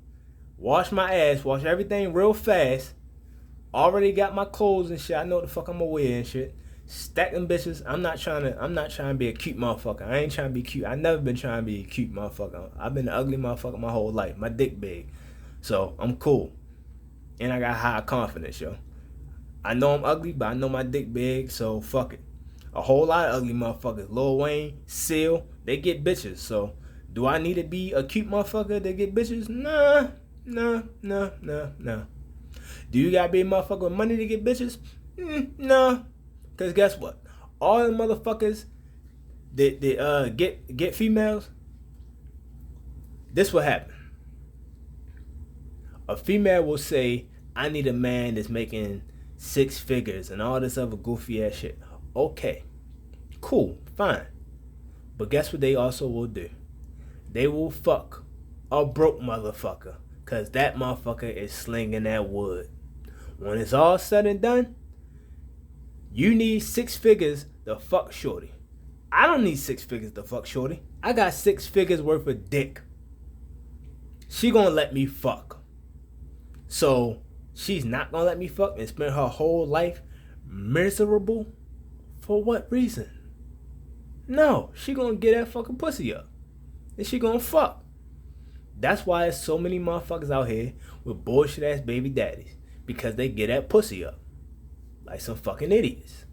[SPEAKER 1] wash my ass, wash everything real fast. Already got my clothes and shit. I know what the fuck I'm gonna wear and shit. Stack them bitches. I'm not trying to be a cute motherfucker. I ain't trying to be cute. I never been trying to be a cute motherfucker. I've been an ugly motherfucker my whole life. My dick big. So I'm cool. And I got high confidence, yo. I know I'm ugly, but I know my dick big, so fuck it. A whole lot of ugly motherfuckers. Lil Wayne, Seal, they get bitches. So do I need to be a cute motherfucker to get bitches? Nah. Do you gotta be a motherfucker with money to get bitches? No. Cause guess what? All the motherfuckers that get females, this will happen. A female will say, I need a man that's making 6 figures and all this other goofy ass shit. Okay. Cool. Fine. But guess what they also will do? They will fuck a broke motherfucker. Cause that motherfucker is slinging that wood. When it's all said and done, you need 6 figures to fuck shorty. I don't need 6 figures to fuck shorty. I got 6 figures worth of dick. She gonna let me fuck. So she's not gonna let me fuck and spend her whole life miserable? For what reason? No, she gonna get that fucking pussy up. And she gonna fuck. That's why there's so many motherfuckers out here with bullshit ass baby daddies. Because they get that pussy up. Like some fucking idiots.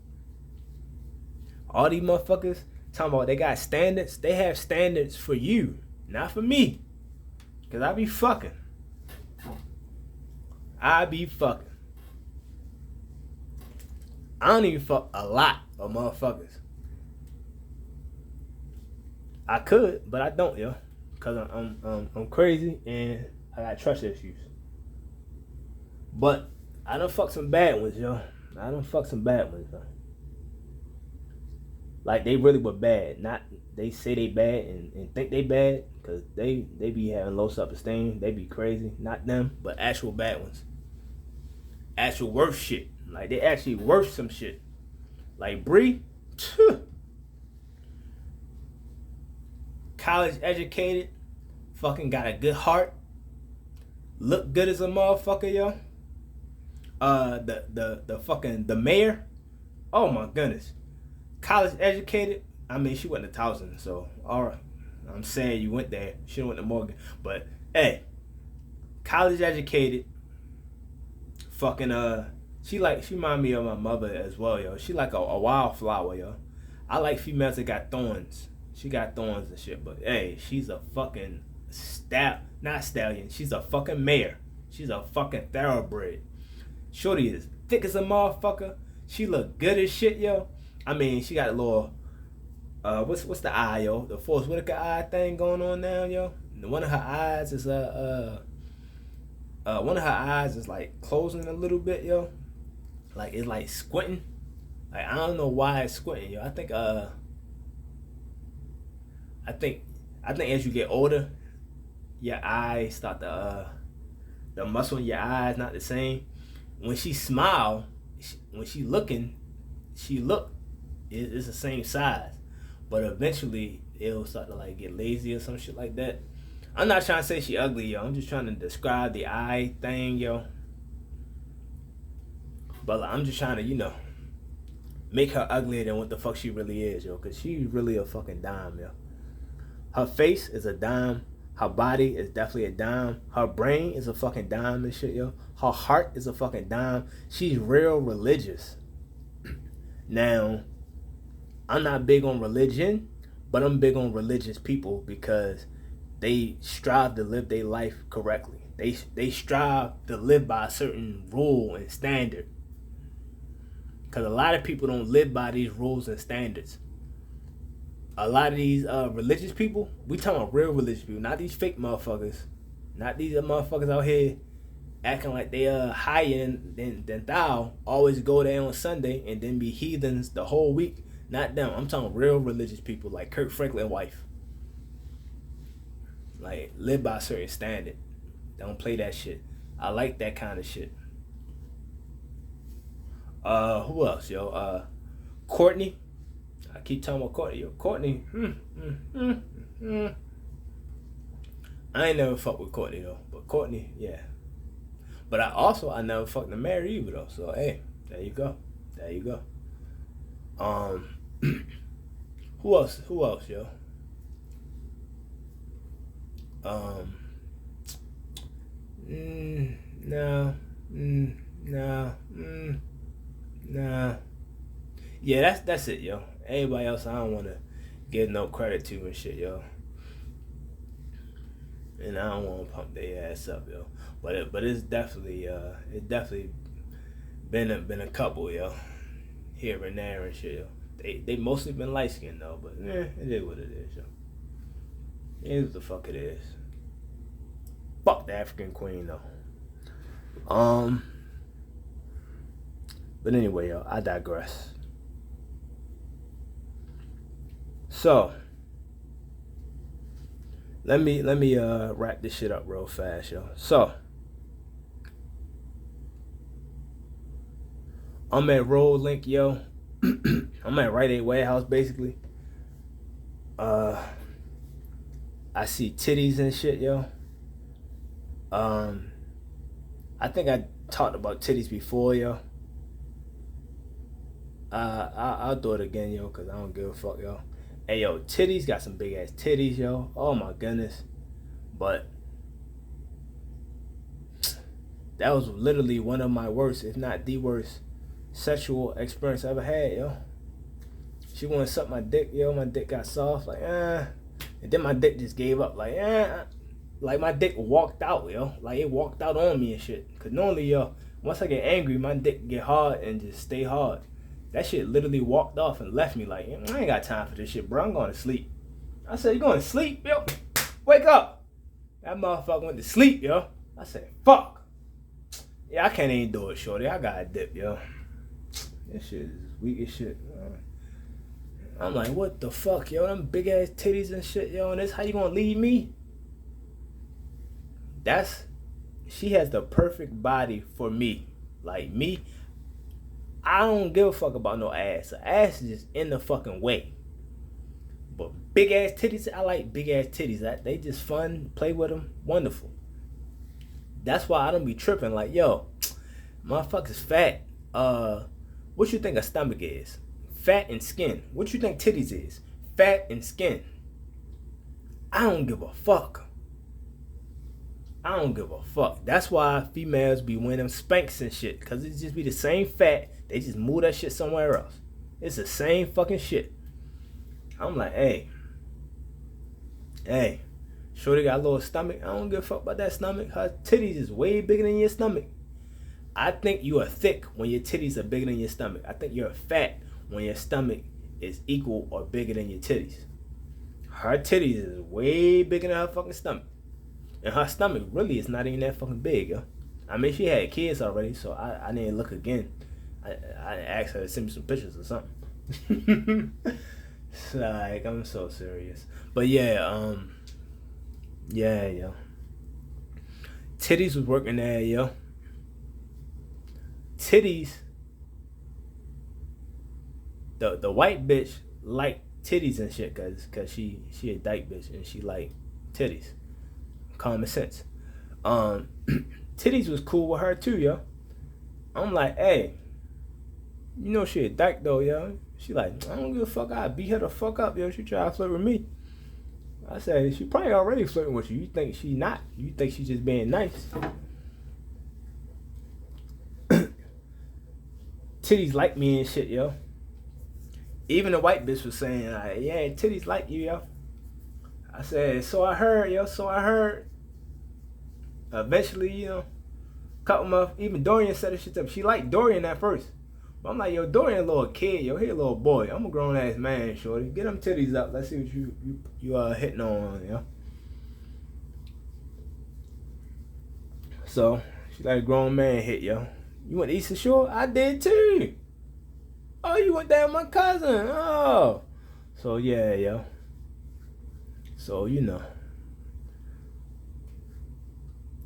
[SPEAKER 1] All these motherfuckers talking about they got standards. They have standards for you. Not for me. Because I be fucking. I don't even fuck a lot of motherfuckers. I could, but I don't, yo. Because I'm crazy and I got trust issues. But I done fuck some bad ones, yo. Like they really were bad. Not they say they bad and think they bad because they be having low self-esteem. They be crazy. Not them, but actual bad ones. Actual worse shit. Like they actually worse some shit. Like Bree, college educated, fucking got a good heart, look good as a motherfucker, yo. The mayor, oh my goodness, college educated. I mean, she went to Towson, so alright. I'm saying you went there. She went to Morgan, but hey, college educated, fucking she remind me of my mother as well, yo. She like a wildflower, yo. I like females that got thorns. She got thorns and shit, but hey, she's a fucking not stallion. She's a fucking mare. She's a fucking thoroughbred. Shorty is thick as a motherfucker. She look good as shit, yo. I mean, she got a little what's the eye, yo? The Forrest Whitaker eye thing going on now, yo. One of her eyes is like closing a little bit, yo. Like it's like squinting. Like I don't know why it's squinting, yo. I think as you get older, your eyes start to the muscle in your eyes not the same. When she smile, when she looking, it's the same size, but eventually it'll start to like get lazy or some shit like that. I'm not trying to say she ugly, yo. I'm just trying to describe the eye thing, yo. But like, I'm just trying to, make her uglier than what the fuck she really is, yo. Cause she's really a fucking dime, yo. Her face is a dime. Her body is definitely a dime. Her brain is a fucking dime and shit, yo. Her heart is a fucking dime. She's real religious. Now, I'm not big on religion, but I'm big on religious people because they strive to live their life correctly. They strive to live by a certain rule and standard. Because a lot of people don't live by these rules and standards. A lot of these religious people, we talking about real religious people, not these fake motherfuckers. Not these motherfuckers out here acting like they are higher than thou, always go there on Sunday and then be heathens the whole week. Not them. I'm talking real religious people like Kirk Franklin's wife. Like, live by a certain standard. Don't play that shit. I like that kind of shit. Who else, yo? Courtney. I keep talking about Courtney, yo. Courtney. I ain't never fucked with Courtney, though. But Courtney, yeah. But I never fucked the Mary either, though. So, hey, there you go. There you go. Who else, yo? Nah. Yeah, that's it, yo. Everybody else, I don't want to give no credit to and shit, yo. And I don't want to pump their ass up, yo. But it's definitely been a couple, yo, here and there and shit, yo. They mostly been light skinned though, but it is what it is, yo. It is what the fuck it is. Fuck the African Queen though. But anyway, yo, I digress. So let me wrap this shit up real fast, yo. So I'm at Roadlink, yo. I'm at Rite Aid Warehouse, basically. I see titties and shit, yo. I think I talked about titties before, yo. I'll do it again, yo, because I don't give a fuck, yo. Hey, yo, titties got some big ass titties, yo. Oh my goodness. But that was literally one of my worst, if not the worst, sexual experience I ever had, yo. She wanted to suck my dick, yo. My dick got soft, like, and then my dick just gave up, like, like my dick walked out, yo. Like it walked out on me and shit. Cause normally, yo, once I get angry, my dick get hard and just stay hard. That shit literally walked off and left me like, I ain't got time for this shit, bro. I'm going to sleep. I said, you going to sleep, yo? Wake up. That motherfucker went to sleep, yo. I said, fuck. Yeah, I can't even do it, shorty. I got a dip, yo. This shit is weak as shit, man. I'm like, what the fuck, yo? Them big ass titties and shit, yo. And this how you gonna leave me? She has the perfect body for me. Like me, I don't give a fuck about no ass. The ass is just in the fucking way. But big ass titties, I like big ass titties. They just fun, play with them, wonderful. That's why I don't be tripping. Like, yo, motherfuckers fat. What you think a stomach is? Fat and skin. What you think titties is? Fat and skin. I don't give a fuck. I don't give a fuck. That's why females be wearing them Spanx and shit. Cause it just be the same fat. They just move that shit somewhere else. It's the same fucking shit. I'm like, hey, shorty got a little stomach. I don't give a fuck about that stomach. Her titties is way bigger than your stomach. I think you are thick when your titties are bigger than your stomach. I think you're fat when your stomach is equal or bigger than your titties. Her titties is way bigger than her fucking stomach. And her stomach really is not even that fucking big, yo. I mean, she had kids already, so I didn't look again. I asked her to send me some pictures or something. It's like, I'm so serious. But yeah, yo. Titties was working there, yo. Titties. The white bitch like titties and shit, cause she a dyke bitch and she like titties. Common sense. Titties was cool with her too, yo. I'm like, hey, you know she a dyke though, yo. She like, I don't give a fuck. I beat her the fuck up, yo. She try to flirt with me. I said, she probably already flirting with you. You think she not? You think she's just being nice? Titties like me and shit, yo. Even the white bitch was saying, like, yeah, titties like you, yo. I said, so I heard, yo. So I heard. Eventually, you know, couple months, even Dorian set this shit up. She liked Dorian at first. But I'm like, yo, Dorian a little kid, yo. He a little boy. I'm a grown ass man, shorty. Get them titties up. Let's see what you hitting on, yo. So she let a grown man hit, yo. You went to Eastern Shore? I did too. Oh, you went there with my cousin. Oh. So yeah, yo. So you know.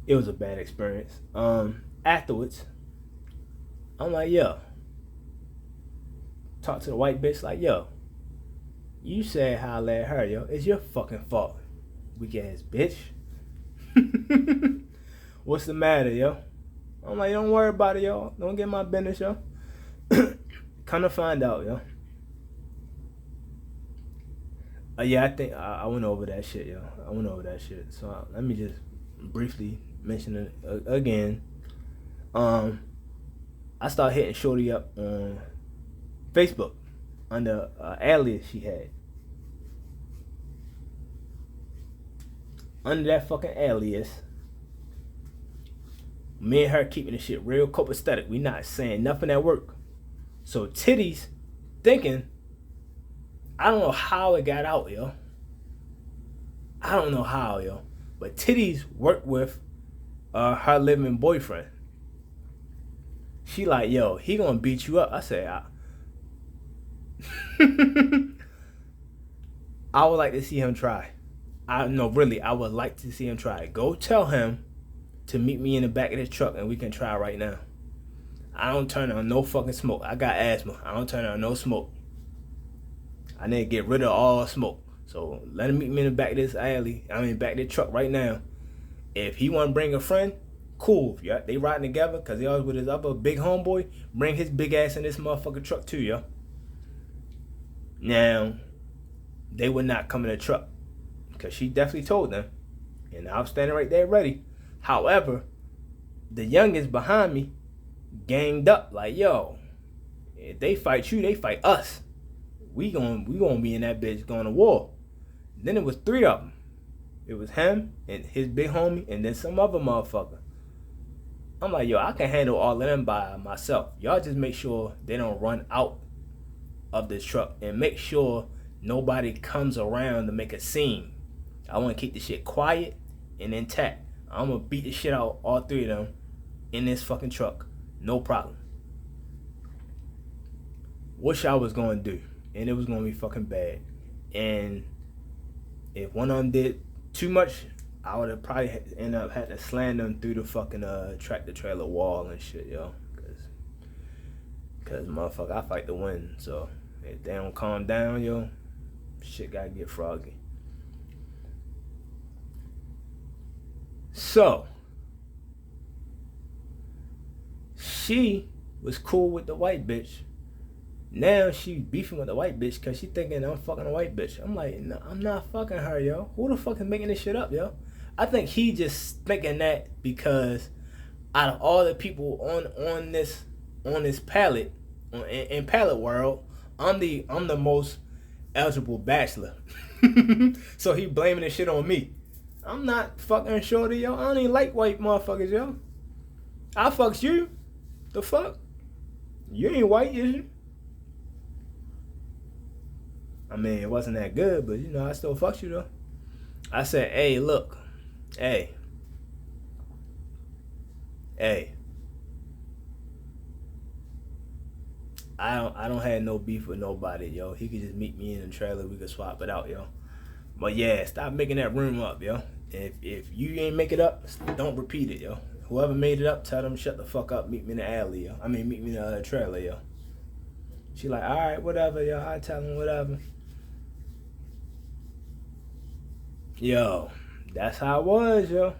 [SPEAKER 1] It was a bad experience. Afterwards, I'm like, yo. Talk to the white bitch like, yo. You said holla at her, yo. It's your fucking fault. Weak ass bitch. What's the matter, yo? I'm like, don't worry about it, yo. Don't get my business, yo. Come to find out, yo. Yeah, I think I went over that shit, yo. I went over that shit. So let me just briefly mention it again. I started hitting shorty up on Facebook under alias she had. Under that fucking alias, me and her keeping the shit real copacetic. We not saying nothing at work. So titties thinking, I don't know how it got out, yo. I don't know how, yo. But titties worked with her living boyfriend. She like, yo, he gonna beat you up. I said, I would like to see him try. I would like to see him try. Go tell him to meet me in the back of the truck and we can try right now. I don't turn on no fucking smoke. I got asthma. I don't turn on no smoke. I need to get rid of all smoke. So let him meet me in the back of this back of the truck right now. If he want to bring a friend, cool. Yeah, they riding together because he always with his other big homeboy. Bring his big ass in this motherfucking truck too, yo. Now, they would not come in the truck because she definitely told them. And I was standing right there ready. However, the youngest behind me ganged up like, yo, if they fight you, they fight us. We gonna be in that bitch going to war. Then it was three of them. It was him and his big homie and then some other motherfucker. I'm like, yo, I can handle all of them by myself. Y'all just make sure they don't run out of this truck and make sure nobody comes around to make a scene. I want to keep the shit quiet and intact. I'm going to beat the shit out all three of them in this fucking truck. No problem. What y'all was going to do? And it was going to be fucking bad. And if one of them did too much, I would have probably end up had to slam them through the fucking tractor trailer wall and shit, yo. Cause motherfucker, I fight to win. So if they don't calm down, yo, shit gotta get froggy. So she was cool with the white bitch. Now she beefing with the white bitch because she thinking I'm fucking a white bitch. I'm like, no, I'm not fucking her, yo. Who the fuck is making this shit up, yo? I think he just thinking that because out of all the people on this palette in palette world, I'm the most eligible bachelor. So he blaming this shit on me. I'm not fucking shorty, yo. I don't even like white motherfuckers, yo. I fucks you. The fuck? You ain't white, is you? I mean, it wasn't that good, but you know, I still fucked you though. I said, hey, look. Hey. I don't have no beef with nobody, yo. He could just meet me in the trailer. We could swap it out, yo. But yeah, stop making that room up, yo. If you ain't make it up, don't repeat it, yo. Whoever made it up, tell them shut the fuck up. Meet me in the alley, yo. I mean, meet me in the trailer, yo. She like, all right, whatever, yo. I tell him whatever. Yo, that's how it was, yo.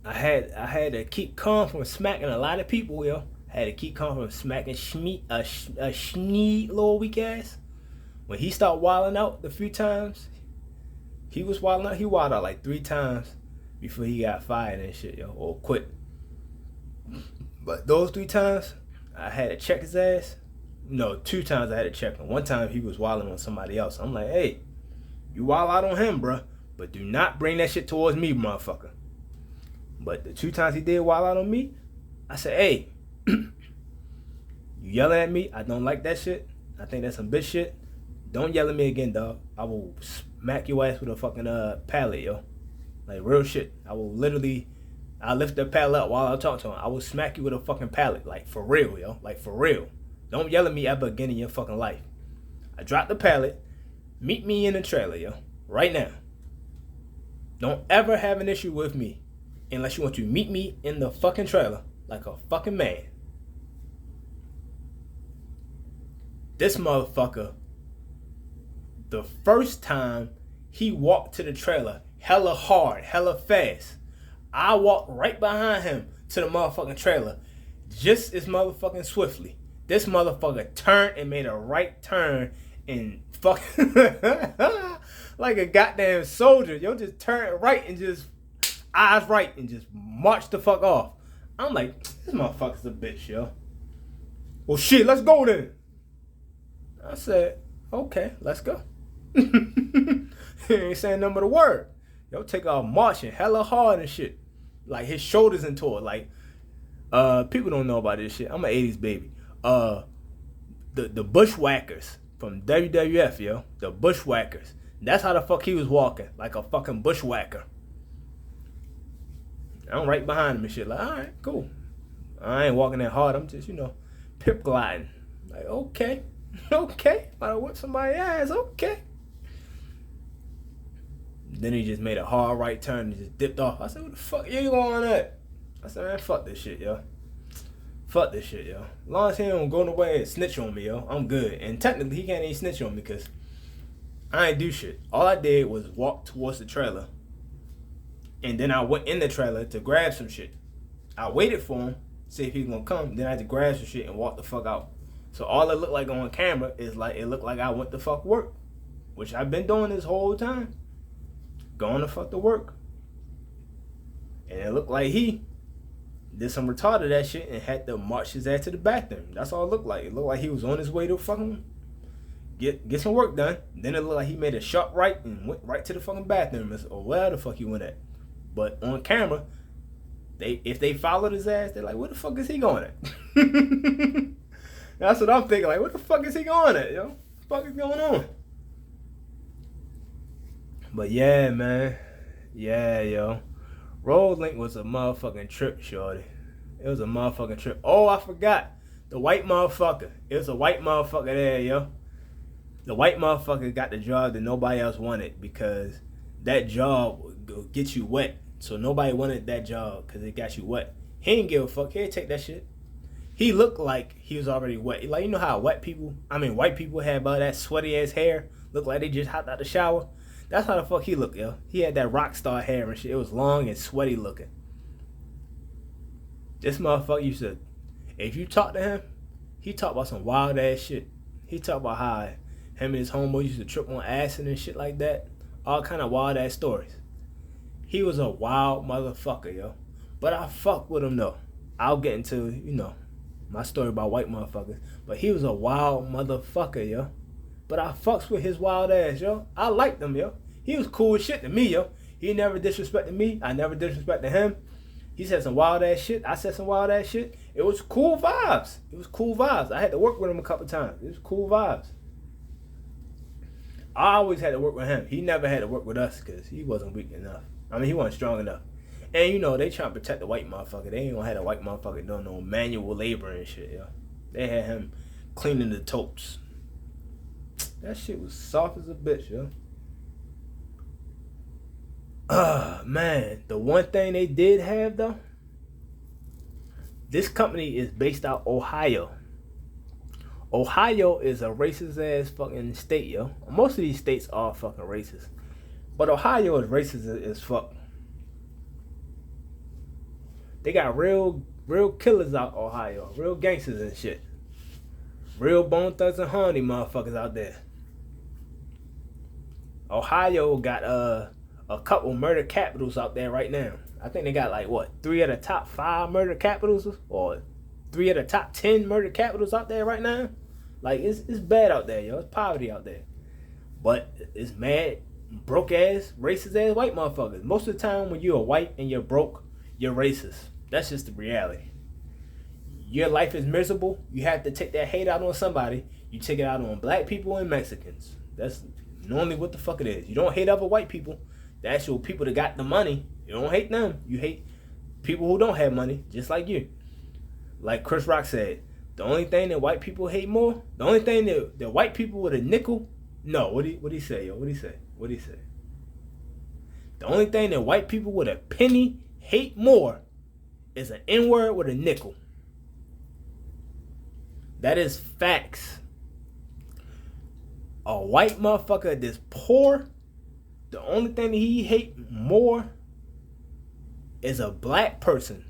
[SPEAKER 1] I had to keep calm from smacking a lot of people, yo. I had to keep calm from smacking a Schneed little weak ass. When he started wilding out the few times, he was wilding out. He wilded out like 3 times before he got fired and shit, yo, or quit. But those 3 times, I had to check his ass. No, 2 times I had to check him. 1 time he was wilding on somebody else. I'm like, hey, you wild out on him, bruh, but do not bring that shit towards me, motherfucker. But the 2 times he did wild out on me, I said, hey, you yelling at me? I don't like that shit. I think that's some bitch shit. Don't yell at me again, dog. I will smack your ass with a fucking pallet, yo. Like real shit. I'll lift the pallet up while I talk to him. I will smack you with a fucking pallet. Like for real, yo. Like for real. Don't yell at me ever again in your fucking life. I dropped the pallet. Meet me in the trailer, yo. Right now. Don't ever have an issue with me unless you want to meet me in the fucking trailer like a fucking man. This motherfucker, the first time he walked to the trailer, hella hard, hella fast. I walked right behind him to the motherfucking trailer just as motherfucking swiftly. This motherfucker turned and made a right turn and fucking like a goddamn soldier. Yo, just turned right and just eyes right and just marched the fuck off. I'm like, this motherfucker's a bitch, yo. Well, shit, let's go then. I said, okay, let's go. He ain't saying nothing but a word. Yo, take off marching hella hard and shit. Like his shoulders into it. Like, people don't know about this shit. I'm an 80s baby. The Bushwhackers from WWF, yo. The Bushwhackers. That's how the fuck he was walking. Like a fucking bushwhacker. I'm right behind him and shit. Like, alright, cool. I ain't walking that hard. I'm just, pip gliding. Like, okay. Okay. About to whip somebody's ass. Okay. Then he just made a hard right turn and just dipped off. I said, what the fuck you going at? I said, man, fuck this shit, yo. Fuck this shit, yo. As long as he don't go nowhere and snitch on me, yo, I'm good. And technically, he can't even snitch on me because I ain't do shit. All I did was walk towards the trailer. And then I went in the trailer to grab some shit. I waited for him, see if he was gonna come. Then I had to grab some shit and walk the fuck out. So all it looked like on camera is like, it looked like I went to fuck work. Which I've been doing this whole time. Going to fuck to work. And it looked like he did some retarded that shit and had to march his ass to the bathroom. That's all it looked like. It looked like he was on his way to fucking get some work done. Then it looked like he made a sharp right and went right to the fucking bathroom or where the fuck he went at. But on camera, if they followed his ass, they're like, where the fuck is he going at? That's what I'm thinking. Like, what the fuck is he going at, yo? What the fuck is going on? But yeah, man. Yeah, yo. Roadlink was a motherfucking trip, shorty. It was a motherfucking trip. Oh, I forgot. The white motherfucker. It was a white motherfucker there, yo. The white motherfucker got the job that nobody else wanted because that job would get you wet. So nobody wanted that job because it got you wet. He didn't give a fuck. He'd take that shit. He looked like he was already wet. Like, you know how white people have all that sweaty ass hair? Look like they just hopped out the shower. That's how the fuck he looked, yo. He had that rock star hair and shit. It was long and sweaty looking. This motherfucker used to, if you talk to him, he talk about some wild ass shit. He talk about how him and his homeboy used to trip on acid and shit like that. All kind of wild ass stories. He was a wild motherfucker, yo. But I fuck with him though. I'll get into, my story about white motherfuckers. But he was a wild motherfucker, yo. But I fucks with his wild ass, yo. I liked him, yo. He was cool as shit to me, yo. He never disrespected me. I never disrespected him. He said some wild ass shit. I said some wild ass shit. It was cool vibes. I had to work with him a couple times. It was cool vibes. I always had to work with him. He never had to work with us because he wasn't weak enough. I mean, he wasn't strong enough. And they trying to protect the white motherfucker. They ain't gonna have the white motherfucker doing no manual labor and shit, yo. They had him cleaning the totes. That shit was soft as a bitch, yo. Man, the one thing they did have though, this company is based out Ohio. Ohio is a racist ass fucking state, yo. Most of these states are fucking racist, but Ohio is racist as fuck. They got real killers out Ohio, real gangsters and shit, real Bone Thugs and Harmony motherfuckers out there. Ohio got a couple murder capitals out there right now. I think they got like 3 of the top 5 murder capitals, or 3 of the top 10 murder capitals out there right now. Like it's bad out there, yo. It's poverty out there. But it's mad, broke ass, racist ass white motherfuckers. Most of the time when you're white and you're broke, you're racist. That's just the reality. Your life is miserable. You have to take that hate out on somebody. You take it out on black people and Mexicans. That's normally what the fuck it is. You don't hate other white people. The actual people that got the money, you don't hate them. You hate people who don't have money, just like you. Like Chris Rock said, the only thing that white people hate more, the only thing that white people with a nickel, no, what he say, yo? What he say? The only thing that white people with a penny hate more is an N-word with a nickel. That is facts. A white motherfucker that's poor, the only thing that he hate more is a black person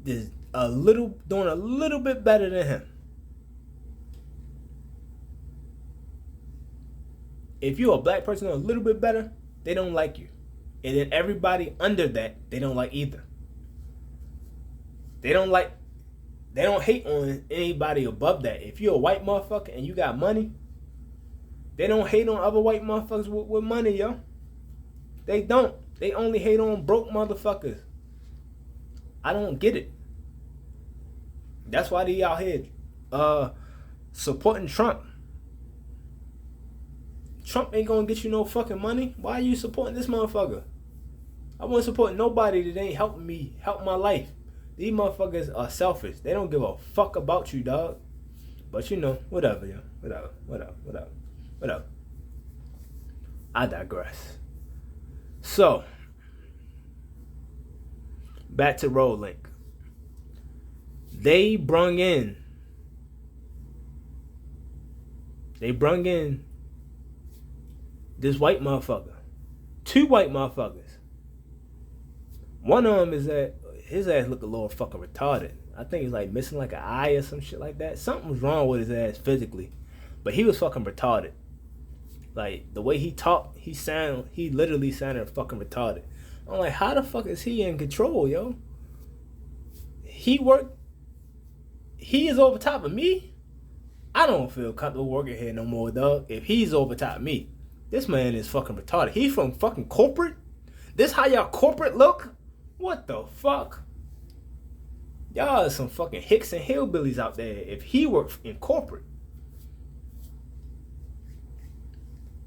[SPEAKER 1] that's doing a little bit better than him. If you're a black person doing a little bit better, they don't like you. And then everybody under that, they don't like either. They don't hate on anybody above that. If you're a white motherfucker and you got money, they don't hate on other white motherfuckers with money, yo. They don't. They only hate on broke motherfuckers. I don't get it. That's why they out here supporting Trump. Trump ain't gonna get you no fucking money. Why are you supporting this motherfucker? I won't support nobody that ain't helping me help my life. These motherfuckers are selfish. They don't give a fuck about you, dog. But whatever, yo. Whatever. I digress. So, back to Roadlink. They brung in this white motherfucker. 2 white motherfuckers. One of them is that his ass look a little fucking retarded. I think he's like missing like an eye or some shit like that. Something was wrong with his ass physically. But he was fucking retarded. Like, the way he talked, he literally sounded fucking retarded. I'm like, how the fuck is he in control, yo? He is over top of me? I don't feel comfortable working here no more, dog. If he's over top of me, this man is fucking retarded. He's from fucking corporate? This how y'all corporate look? What the fuck? Y'all are some fucking hicks and hillbillies out there if he worked in corporate.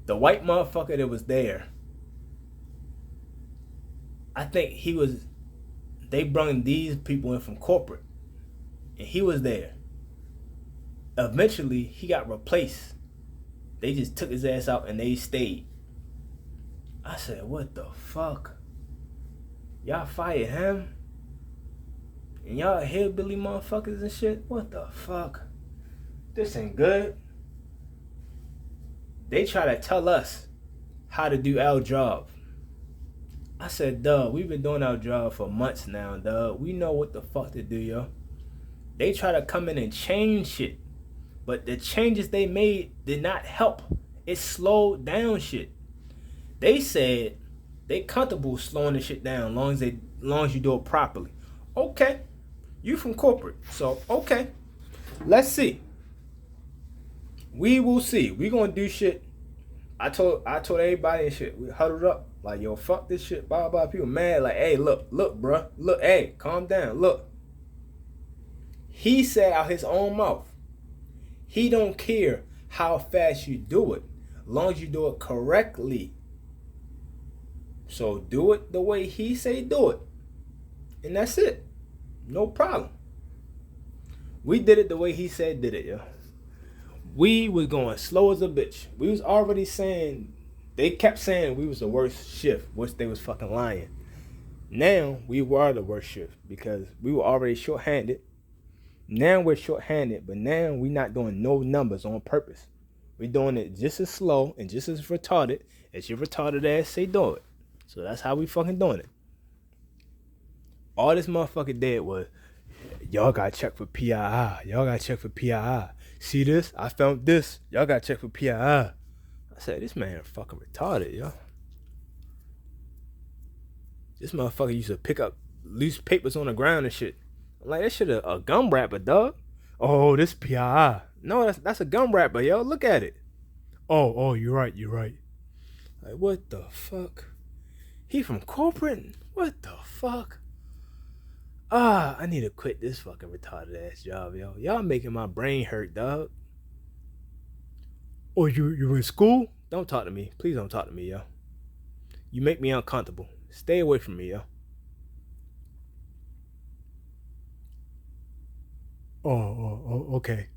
[SPEAKER 1] The white motherfucker that was there, I think they brung these people in from corporate. And he was there. Eventually, he got replaced. They just took his ass out and they stayed. I said, what the fuck? Y'all fired him? And y'all hillbilly motherfuckers and shit? What the fuck? This ain't good. They try to tell us how to do our job. I said, dog, we've been doing our job for months now, dog. We know what the fuck to do, yo. They try to come in and change shit. But the changes they made did not help. It slowed down shit. They said They comfortable slowing the shit down long as you do it properly. Okay. You from corporate. So okay. Let's see. We will see. We gonna do shit. I told everybody and shit. We huddled up. Like, yo, fuck this shit. Blah blah. People mad. Like, hey, look, bruh. Look, hey, calm down. Look. He said out his own mouth, he don't care how fast you do it, as long as you do it correctly. So do it the way he say do it. And that's it. No problem. We did it the way he said did it, yo. We was going slow as a bitch. We was already saying, they kept saying we was the worst shift, which they was fucking lying. Now we were the worst shift because we were already short-handed. Now we're short-handed, but now we not doing no numbers on purpose. We're doing it just as slow and just as retarded as your retarded ass say do it. So that's how we fucking doing it. All this motherfucker did was, y'all gotta check for PII. Y'all gotta check for PII. See this? I found this. Y'all gotta check for PII. I said, this man fucking retarded, yo. This motherfucker used to pick up loose papers on the ground and shit. I'm like, that shit a gum wrapper, dog. Oh, this PII. No, that's a gum wrapper, yo. Look at it. Oh, you're right. Like, what the fuck? He from corporate? What the fuck? I need to quit this fucking retarded ass job, yo. Y'all making my brain hurt, dog. Oh, you in school? Don't talk to me. Please don't talk to me, yo. You make me uncomfortable. Stay away from me, yo. Oh, okay.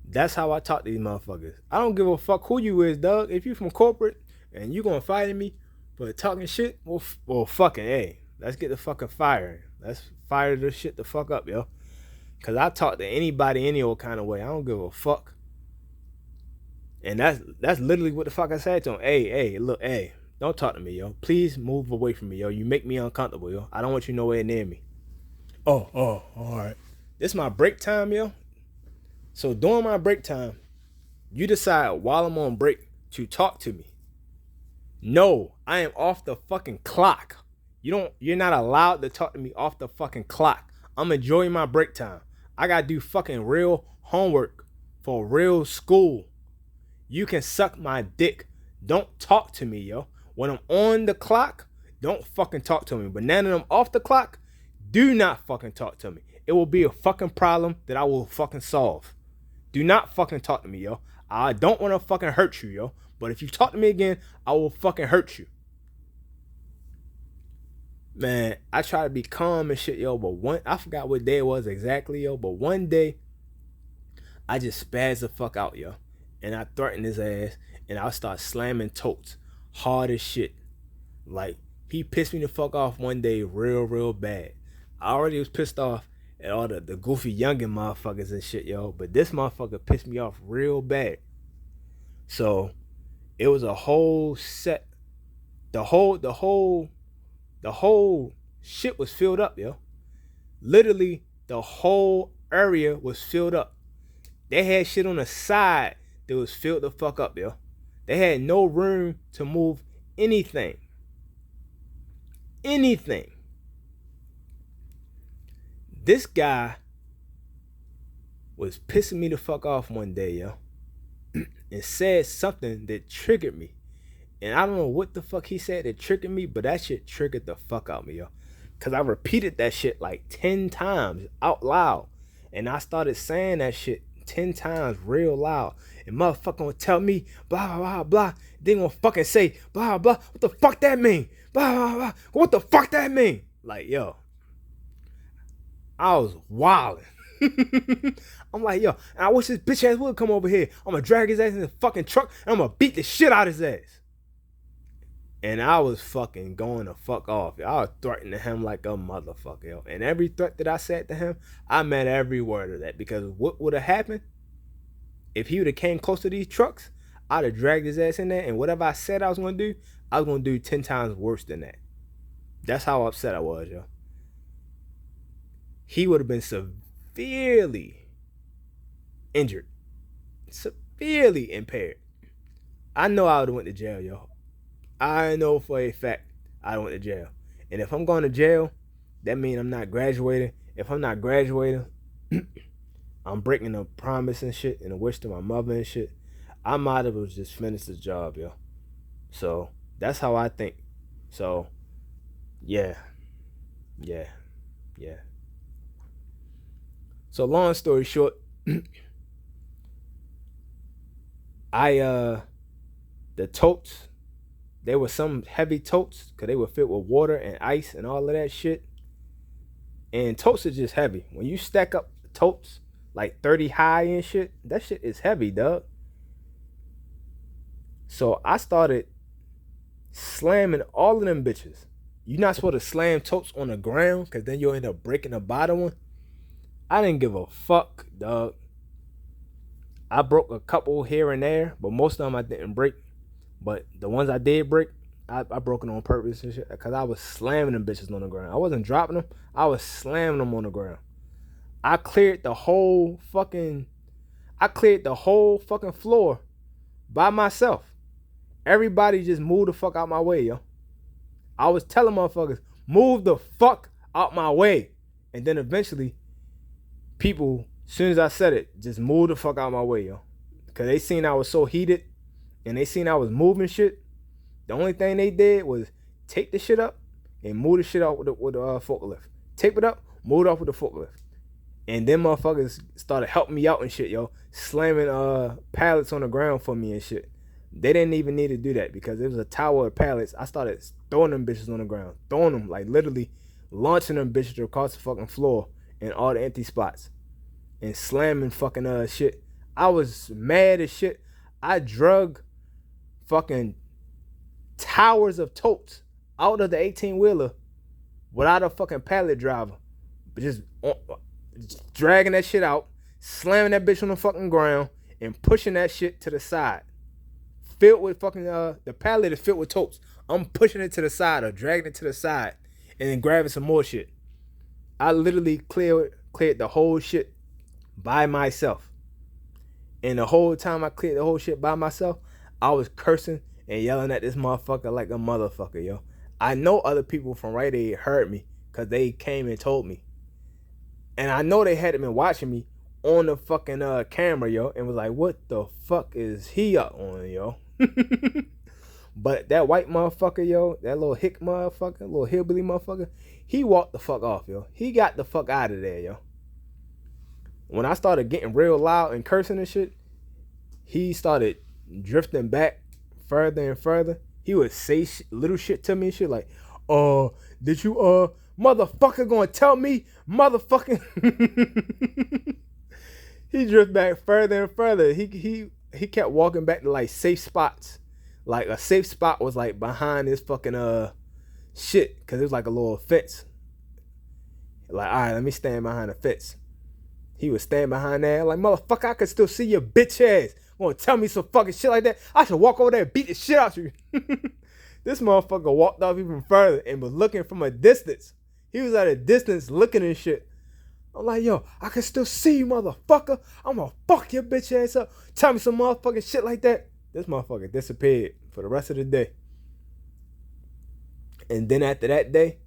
[SPEAKER 1] That's how I talk to these motherfuckers. I don't give a fuck who you is, dog. If you from corporate and you gonna fire me for talking shit, well, fucking, hey, let's get the fucking firing. Let's fire this shit the fuck up, yo. Cause I talk to anybody any old kind of way. I don't give a fuck. And that's literally what the fuck I said to him. Hey, look, hey, don't talk to me, yo. Please move away from me, yo. You make me uncomfortable, yo. I don't want you nowhere near me. Oh, all right. This is my break time, yo. So during my break time, you decide while I'm on break to talk to me. No, I am off the fucking clock. You're not allowed to talk to me off the fucking clock. I'm enjoying my break time. I gotta do fucking real homework for real school. You can suck my dick. Don't talk to me, yo. When I'm on the clock, don't fucking talk to me. But now that I'm off the clock, do not fucking talk to me. It will be a fucking problem that I will fucking solve. Do not fucking talk to me, yo. I don't want to fucking hurt you, yo. But if you talk to me again, I will fucking hurt you. Man, I try to be calm and shit, yo. But I forgot what day it was exactly, yo. But one day, I just spazzed the fuck out, yo. And I threatened his ass. And I start slamming totes hard as shit. Like, he pissed me the fuck off one day real bad. I already was pissed off at all the goofy youngin' motherfuckers and shit, yo. But this motherfucker pissed me off real bad. So, it was a whole set. The whole shit was filled up, yo. Literally, the whole area was filled up. They had shit on the side that was filled the fuck up, yo. They had no room to move anything. Anything. This guy was pissing me the fuck off one day, yo. And said something that triggered me. And I don't know what the fuck he said that triggered me, but that shit triggered the fuck out of me, yo. Cause I repeated that shit like 10 times out loud. And I started saying that shit 10 times real loud. And motherfucker would tell me, blah, blah, blah, blah. They gonna fucking say, blah, blah, what the fuck that mean? Blah, blah, blah. What the fuck that mean? Like, yo. I was wilding. I'm like, yo, and I wish this bitch ass would come over here. I'm gonna drag his ass in the fucking truck and I'm gonna beat the shit out of his ass. And I was fucking going to fuck off. I was threatening him like a motherfucker, yo. And every threat that I said to him, I meant every word of that. Because what would have happened if he would have came close to these trucks? I'd have dragged his ass in there, and whatever I said I was gonna do, I was gonna do 10 times worse than that. That's how upset I was, yo. He would have been severely injured, severely impaired. I know I would have went to jail, yo. I know for a fact I went to jail. And if I'm going to jail, that means I'm not graduating. If I'm not graduating, I'm breaking a promise and shit and a wish to my mother and shit. I might as well just finish the job, yo. So that's how I think. So yeah, yeah, yeah. So long story short, I the totes, they were some heavy totes because they were filled with water and ice and all of that shit. And totes are just heavy. When you stack up totes like 30 high and shit, that shit is heavy, dog. So I started slamming all of them bitches. You're not supposed to slam totes on the ground because then you'll end up breaking the bottom one. I didn't give a fuck, dog. I broke a couple here and there, but most of them I didn't break. But the ones I did break, I broke it on purpose and shit because I was slamming them bitches on the ground. I wasn't dropping them. I was slamming them on the ground. I cleared the whole fucking floor by myself. Everybody just moved the fuck out my way, yo. I was telling motherfuckers, move the fuck out my way. And then eventually, people, as soon as I said it, just moved the fuck out my way, yo. Because they seen I was so heated and they seen I was moving shit. The only thing they did was tape the shit up and move the shit out with the forklift. Tape it up, move it off with the forklift. And then motherfuckers started helping me out and shit, yo. Slamming pallets on the ground for me and shit. They didn't even need to do that because it was a tower of pallets. I started throwing them bitches on the ground. Throwing them, like literally launching them bitches across the fucking floor in all the empty spots. And slamming fucking shit. I was mad as shit. I drug fucking towers of totes out of the 18-wheeler without a fucking pallet driver. But just dragging that shit out, slamming that bitch on the fucking ground, and pushing that shit to the side. Filled with fucking, the pallet is filled with totes. I'm pushing it to the side or dragging it to the side and then grabbing some more shit. I literally cleared the whole shit by myself. And the whole time I cleared the whole shit by myself, I was cursing and yelling at this motherfucker like a motherfucker, yo. I know other people from Right Aid heard me because they came and told me. And I know they had been watching me on the fucking camera, yo, and was like, what the fuck is he up on, yo? But that white motherfucker, yo, that little hick motherfucker, little hillbilly motherfucker, he walked the fuck off, yo. He got the fuck out of there, yo. When I started getting real loud and cursing and shit, he started drifting back further and further. He would say little shit to me and shit like, did you, motherfucker gonna tell me, motherfucking... He drifted back further and further. He kept walking back to like safe spots. Like a safe spot was like behind this fucking shit, cause it was like a little fence. Like, all right, let me stand behind the fence. He was standing behind there, like, motherfucker, I could still see your bitch ass. Want to tell me some fucking shit like that? I should walk over there and beat the shit out of you. This motherfucker walked off even further and was looking from a distance. He was at a distance looking and shit. I'm like, yo, I can still see you, motherfucker. I'm gonna fuck your bitch ass up. Tell me some motherfucking shit like that. This motherfucker disappeared for the rest of the day. And then after that day,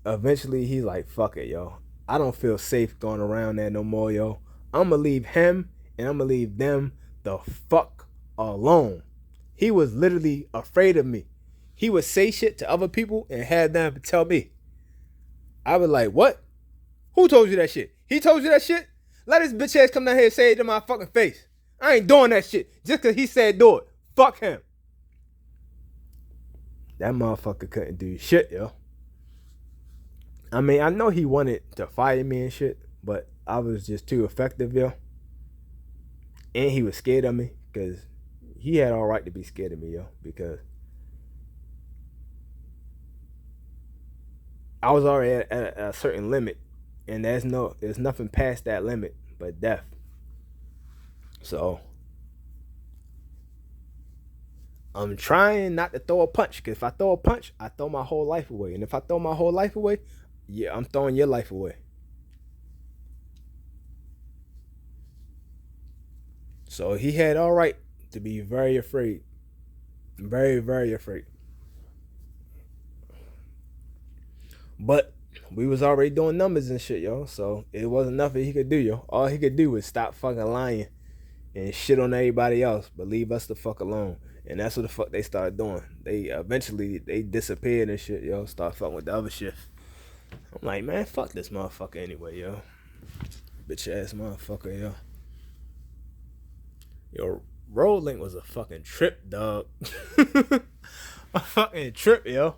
[SPEAKER 1] eventually he's like, fuck it, yo. I don't feel safe going around there no more, yo. I'm gonna leave him and I'm gonna leave them the fuck alone. He was literally afraid of me. He would say shit to other people and had them tell me. I was like, what? Who told you that shit? He told you that shit? Let his bitch ass come down here and say it to my fucking face. I ain't doing that shit just because he said do it. Fuck him. That motherfucker couldn't do shit, yo. I mean, I know he wanted to fire me and shit, but I was just too effective, yo. And he was scared of me because he had all right to be scared of me, yo, because I was already at a certain limit. And there's nothing past that limit but death. So I'm trying not to throw a punch, because if I throw a punch, I throw my whole life away. And if I throw my whole life away, yeah, I'm throwing your life away. So he had all right to be very afraid. Very, very afraid. But we was already doing numbers and shit, yo. So it wasn't nothing he could do, yo. All he could do was stop fucking lying and shit on everybody else, but leave us the fuck alone. And that's what the fuck they started doing. They eventually they disappeared and shit, yo. Start fucking with the other shit. I'm like, man, fuck this motherfucker anyway, yo. Bitch ass motherfucker, yo. Yo, Roadlink was a fucking trip, dog. A fucking trip, yo.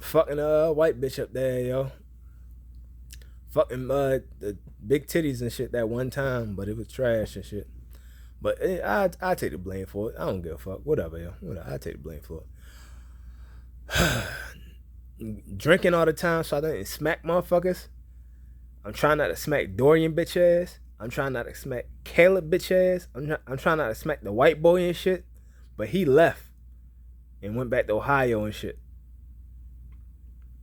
[SPEAKER 1] Fucking white bitch up there, yo. Fucking the big titties and shit that one time, but it was trash and shit. But I take the blame for it. I don't give a fuck. Whatever, yo. Whatever. I take the blame for it. Drinking all the time so I didn't smack motherfuckers. I'm trying not to smack Dorian bitch ass. I'm trying not to smack Caleb bitch ass. I'm trying not to smack the white boy and shit. But he left and went back to Ohio and shit.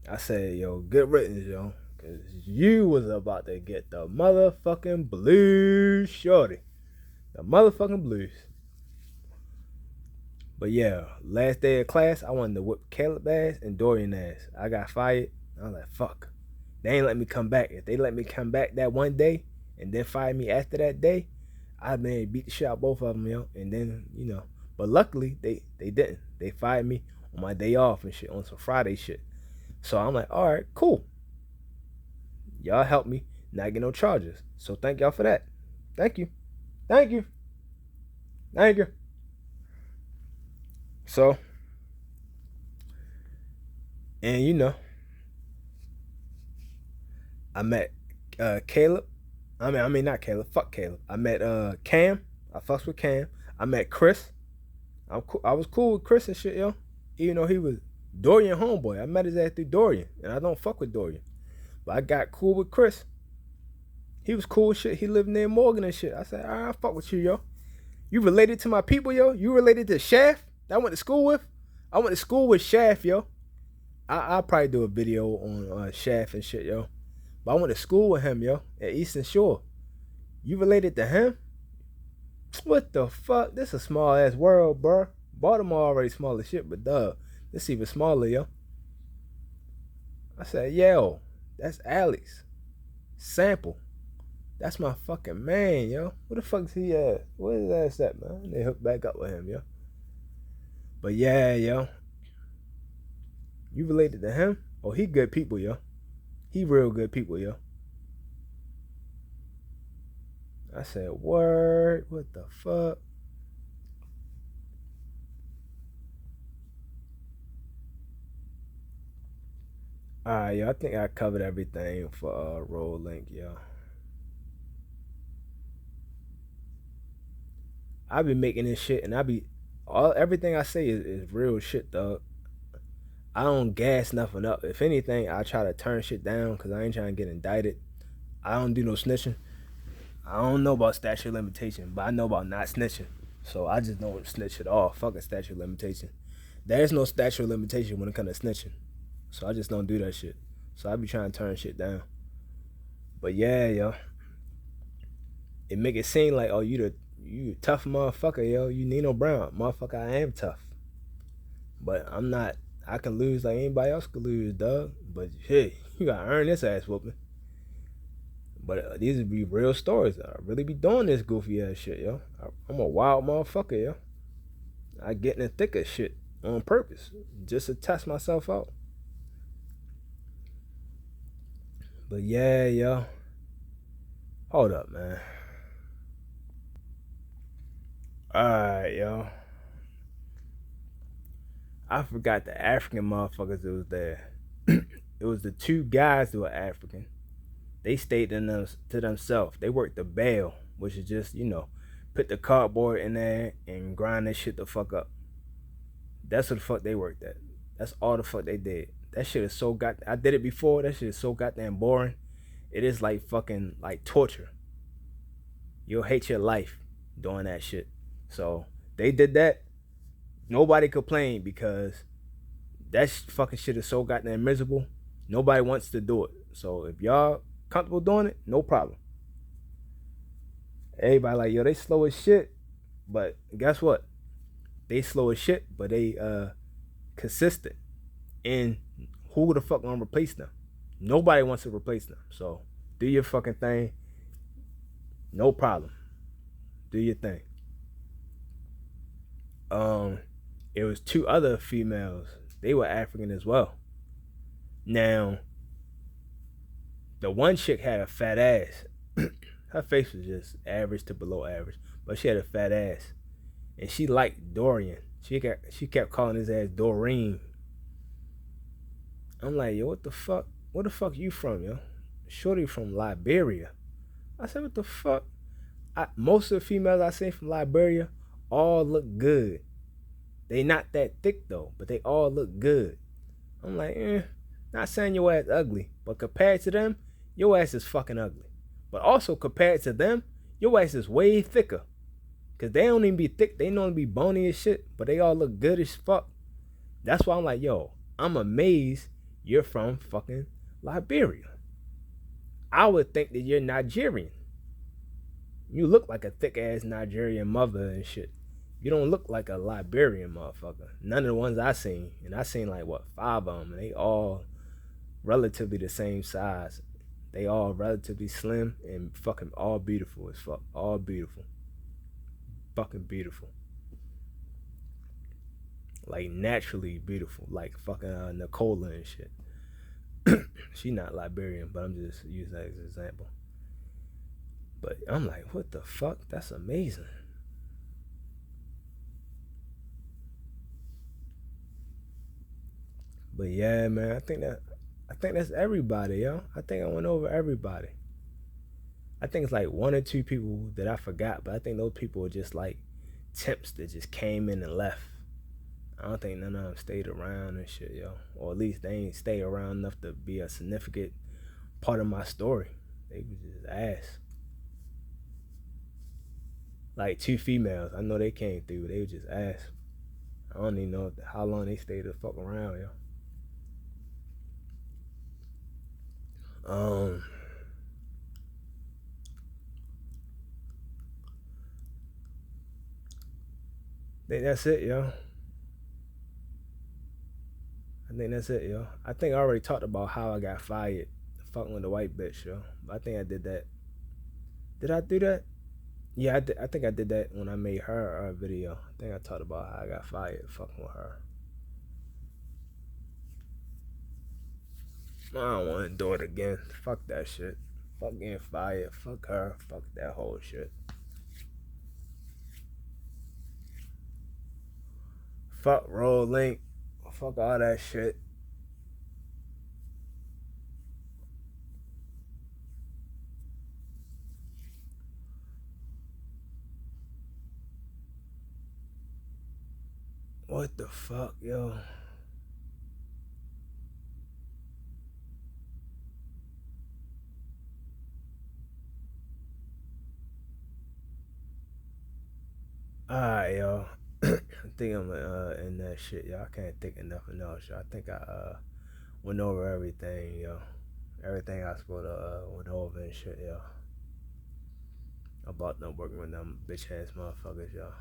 [SPEAKER 1] I said, yo, good riddance, yo. Cause you was about to get the motherfucking blues, shorty. The motherfucking blues. But yeah, last day of class, I wanted to whip Caleb ass and Dorian ass. I got fired. I was like, fuck. They ain't let me come back. If they let me come back that one day and then fire me after that day, I'd been beat the shit out of both of them, yo. And then, you know. But luckily, they didn't. They fired me on my day off and shit, on some Friday shit. So I'm like, all right, cool. Y'all helped me not get no charges. So thank y'all for that. Thank you. Thank you. Thank you. So, and you know, I met Caleb. I mean not Caleb. Fuck Caleb. I met Cam. I fucks with Cam. I met Chris. I was cool with Chris and shit, yo. Even though he was Dorian homeboy. I met his ass through Dorian. And I don't fuck with Dorian. But I got cool with Chris. He was cool as shit. He lived near Morgan and shit. I said, all right, I fuck with you, yo. You related to my people, yo? You related to Shaft that I went to school with? I went to school with Shaft, yo. I'll probably do a video on Shaft and shit, yo. But I went to school with him, yo, at Eastern Shore. You related to him? What the fuck? This is a small ass world, bro. Baltimore already small as shit, but duh, this even smaller, yo. I said, yo, that's Alex. Sample. That's my fucking man, yo. Where the fuck is he at? Where his ass at, man? They hooked back up with him, yo. But yeah, yo. You related to him? Oh, he good people, yo. He real good people, yo. I said, word? What the fuck? Alright, yo. I think I covered everything for Roadlink, yo. I be making this shit, and everything I say is real shit, dog. I don't gas nothing up. If anything, I try to turn shit down because I ain't trying to get indicted. I don't do no snitching. I don't know about statute of limitation, but I know about not snitching. So I just don't snitch at all. Fucking statute of limitation. There's no statute of limitation when it comes to snitching. So I just don't do that shit. So I be trying to turn shit down. But yeah, yo. It make it seem like, oh, you tough motherfucker, yo. You Nino Brown. Motherfucker, I am tough. But I'm not. I can lose like anybody else could lose, dog. But hey, you gotta earn this ass whooping. But these would be real stories. I really be doing this goofy ass shit, yo. I'm a wild motherfucker, yo. I get in the thick of shit on purpose just to test myself out. But yeah, yo. Hold up, man. Alright, yo. I forgot the African motherfuckers that was there. It was the two guys that were African. They stayed to themselves. They worked the bale, which is just, you know, put the cardboard in there and grind that shit the fuck up. That's what the fuck they worked at. That's all the fuck they did. That shit is so I did it before. That shit is so goddamn boring. It is like fucking like torture. You'll hate your life doing that shit. So they did that. Nobody complained because that fucking shit is so goddamn miserable. Nobody wants to do it. So if y'all comfortable doing it, no problem. Everybody like, yo, they slow as shit. But guess what? They slow as shit, but they consistent. And who the fuck gonna replace them? Nobody wants to replace them. So do your fucking thing. No problem. Do your thing. It was 2 other females. They were African as well. Now, the one chick had a fat ass. Her face was just average to below average, but she had a fat ass, and she liked Dorian. She kept calling his ass Doreen. I'm like, yo, what the fuck? Where the fuck you from, yo? Shorty from Liberia. I said, what the fuck? Most of the females I seen from Liberia all look good. They not that thick though, but they all look good. I'm like, not saying your ass ugly, but compared to them, your ass is fucking ugly. But also compared to them, your ass is way thicker. Cause they don't even be thick, they don't be bony as shit, but they all look good as fuck. That's why I'm like, yo, I'm amazed you're from fucking Liberia. I would think that you're Nigerian. You look like a thick ass Nigerian mother and shit. You don't look like a Liberian motherfucker. None of the ones I seen, and I seen like what 5 of them, and they all relatively the same size. They all relatively slim and fucking all beautiful as fuck. All beautiful. Fucking beautiful. Like naturally beautiful. Like fucking Nicola and shit. She not Liberian, but I'm just using that as an example. But I'm like, what the fuck? That's amazing. But yeah, man, I think that's everybody, yo. I think I went over everybody. I think it's like 1 or 2 people that I forgot, but I think those people were just like temps that just came in and left. I don't think none of them stayed around and shit, yo. Or at least they ain't stay around enough to be a significant part of my story. They was just ass. Like 2 females, I know they came through. They were just ass. I don't even know how long they stayed the fuck around, yo. I think that's it, yo. I think I already talked about how I got fired fucking with the white bitch, yo. But I think I did that. Did I do that? Yeah, I think I did that when I made her video. I think I talked about how I got fired fucking with her. I don't want to do it again. Fuck that shit. Fuck getting fired. Fuck her. Fuck that whole shit. Fuck Roadlink. Fuck all that shit. What the fuck, yo? Alright, yo. I think I'm in that shit, yo. I can't think of nothing else, yo. I think I went over everything, yo. Everything I was supposed to went over and shit, yo. About them working with them bitch ass motherfuckers, yo.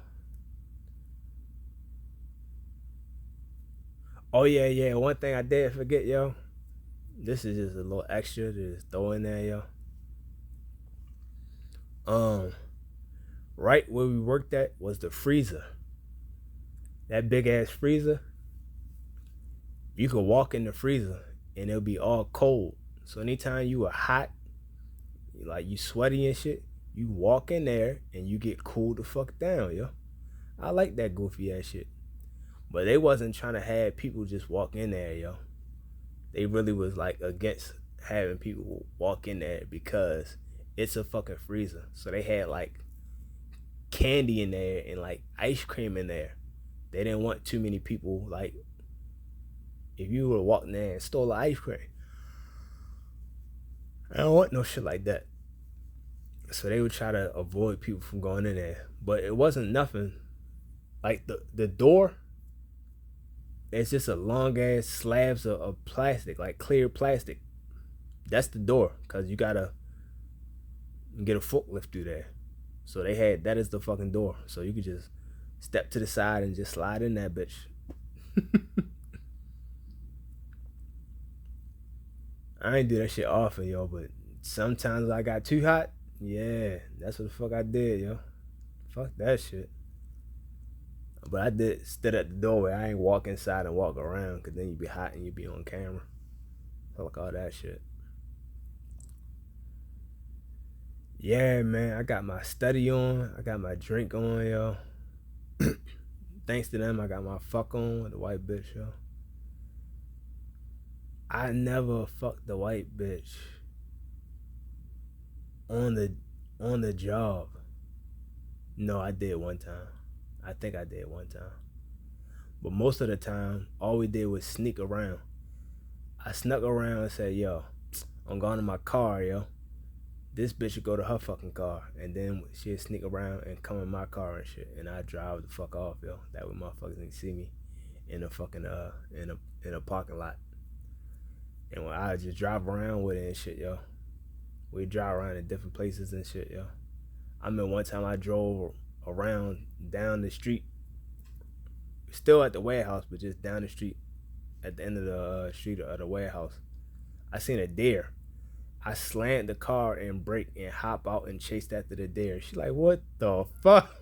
[SPEAKER 1] Oh yeah. One thing I did forget, yo. This is just a little extra to just throw in there, yo. Right where we worked at was the freezer. That big ass freezer. You could walk in the freezer and it'll be all cold. So anytime you were hot, like you sweaty and shit, you walk in there and you get cooled the fuck down, yo. I like that goofy ass shit. But they wasn't trying to have people just walk in there, yo. They really was like against having people walk in there because it's a fucking freezer. So they had like candy in there and like ice cream in there. They didn't want too many people, like, if you were walking there and stole the ice cream. I don't want no shit like that. So they would try to avoid people from going in there. But it wasn't nothing. Like the door, it's just a long ass slabs of plastic, like clear plastic. That's the door, because you gotta get a forklift through there. So they had that as the fucking door. So you could just step to the side and just slide in that bitch. I ain't do that shit often, yo, but sometimes I got too hot. Yeah, that's what the fuck I did, yo. Fuck that shit. But I did stood at the doorway. I ain't walk inside and walk around, cause then you be hot and you be on camera. Fuck all that shit. Yeah, man, I got my study on. I got my drink on, yo. Thanks to them, I got my fuck on with the white bitch, yo. I never fucked the white bitch on the job. No, I did one time. I think I did one time. But most of the time, all we did was sneak around. I snuck around and said, yo, I'm going to my car, yo. This bitch would go to her fucking car. And then she'd sneak around and come in my car and shit. And I'd drive the fuck off, yo. That way motherfuckers didn't see me in a fucking, in a parking lot. And when I just drive around with it and shit, yo. We drive around in different places and shit, yo. I remember one time I drove around down the street, still at the warehouse, but just down the street, at the end of the street of the warehouse. I seen a deer. I slammed the car and brake and hop out and chased after the deer. She like, what the fuck?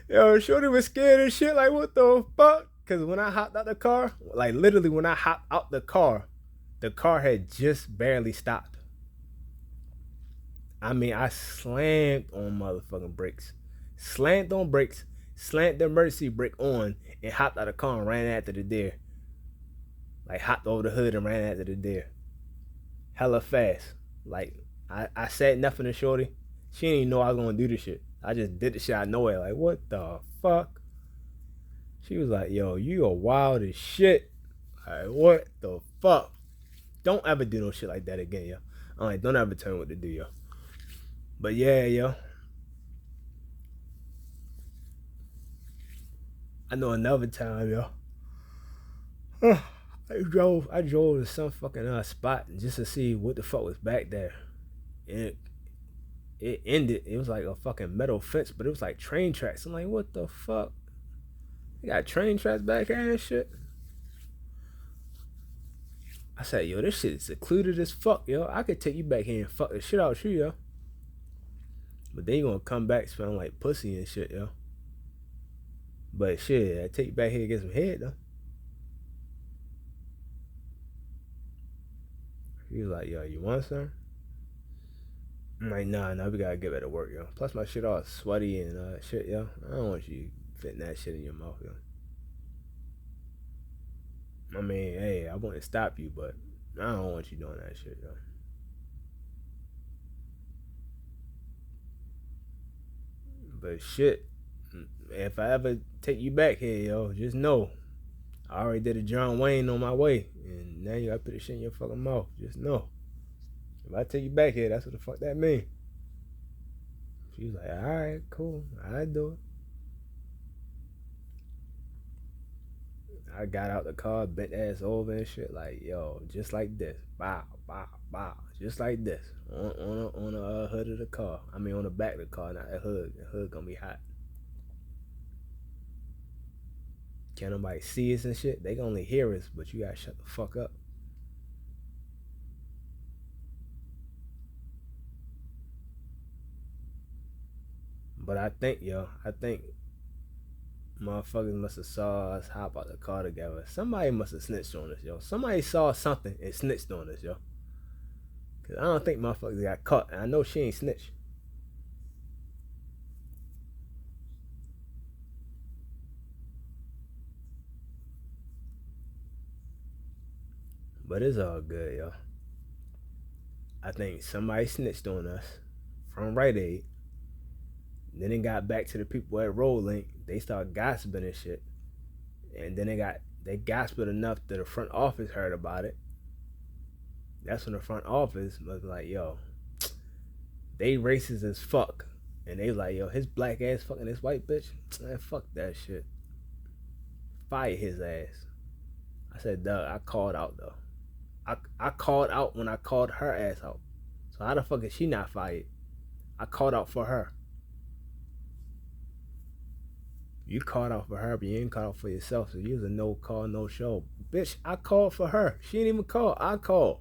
[SPEAKER 1] Yo, shorty was scared and shit. Like, what the fuck? Because when I hopped out the car, like literally when I hopped out the car had just barely stopped. I mean, I slammed on motherfucking brakes. Slammed on brakes, slammed the emergency brake on, and hopped out of the car and ran after the deer. Like, hopped over the hood and ran after the deer. Hella fast. Like, I said nothing to shorty. She didn't even know I was going to do this shit. I just did the shit out of nowhere. Like, what the fuck? She was like, yo, you are wild as shit. Like, what the fuck? Don't ever do no shit like that again, yo. I'm like, don't ever tell me what to do, yo. But yeah, yo. I know another time, yo. I drove to some fucking spot just to see what the fuck was back there. And it ended. It was like a fucking metal fence, but it was like train tracks. I'm like, what the fuck? They got train tracks back here and shit. I said, yo, this shit is secluded as fuck, yo. I could take you back here and fuck the shit out you, yo. But then you gonna come back smelling like pussy and shit, yo. But shit, I take you back here and get some head, though. He was like, yo, you want some? I'm like, nah, we gotta get back to work, yo. Plus my shit all sweaty and shit, yo. I don't want you fitting that shit in your mouth, yo. I mean, hey, I wouldn't stop you, but I don't want you doing that shit, yo. But shit, if I ever take you back here, yo, just know I already did a John Wayne on my way, and now you gotta put the shit in your fucking mouth. Just know, if I take you back here, that's what the fuck that mean. She was like, all right, cool, I do it. I got out the car, bent ass over and shit, like, yo, just like this, bow, bow, bow, just like this, on the hood of the car. I mean, on the back of the car, not the hood. The hood gonna be hot. Can't nobody see us and shit. They can only hear us, but you gotta shut the fuck up. But I think motherfuckers must have saw us hop out the car together. Somebody must have snitched on us, yo. Somebody saw something and snitched on us, yo. Cause I don't think motherfuckers got caught, and I know she ain't snitched. But it's all good, yo. I think somebody snitched on us from Rite Aid. Then it got back to the people at Roadlink. They started gossiping and shit. And then they gossiped enough that the front office heard about it. That's when the front office was like, yo, they racist as fuck. And they was like, yo, his black ass fucking this white bitch. Man, fuck that shit. Fire his ass. I said, Doug, I called out though. I called out when I called her ass out. So how the fuck is she not fired? I called out for her. You called out for her, but you ain't called out for yourself. So you was a no call, no show. Bitch, I called for her. She didn't even call. I called.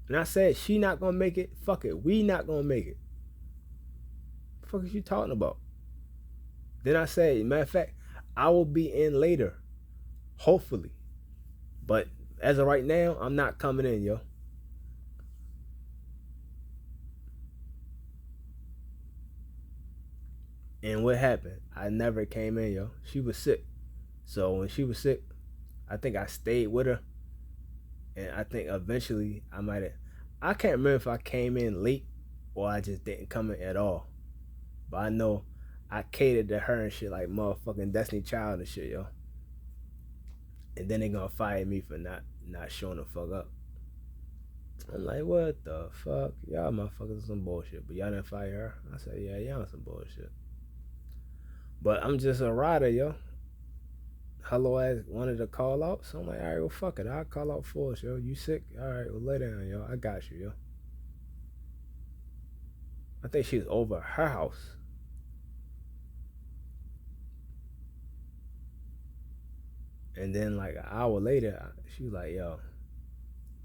[SPEAKER 1] And I said, she not gonna make it. Fuck it. We not gonna make it. What the fuck is you talking about? Then I said, matter of fact, I will be in later. Hopefully. But as of right now, I'm not coming in, yo. And what happened? I never came in, yo. She was sick. So when she was sick, I think I stayed with her. And I think eventually I might have. I can't remember if I came in late or I just didn't come in at all. But I know I catered to her and shit like motherfucking Destiny Child and shit, yo. And then they gonna fire me for not showing the fuck up. I'm like, what the fuck? Y'all motherfuckers some bullshit. But y'all didn't fire her. I said, yeah, y'all some bullshit. But I'm just a rider, yo. Hello ass wanted to call out. So I'm like, alright, well fuck it. I'll call out for us, yo. You sick? Alright, well lay down, yo. I got you, yo. I think she's over her house. And then like an hour later, she was like, yo,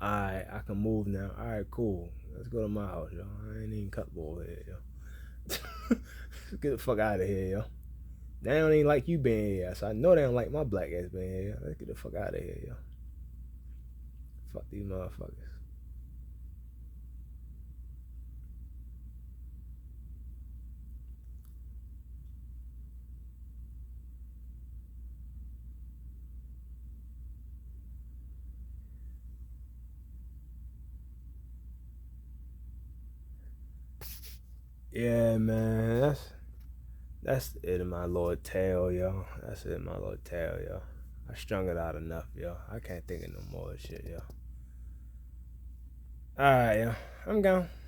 [SPEAKER 1] alright, I can move now. Alright, cool. Let's go to my house, yo. I ain't even cut over here, yo. Get the fuck out of here, yo. They don't even like you being here, so I know they don't like my black ass being here. Let's get the fuck out of here, yo. Fuck these motherfuckers. Yeah, man, that's it in my little tail, yo. That's it in my little tail, yo. I strung it out enough, yo. I can't think of no more shit, yo. Alright, yo. I'm gone.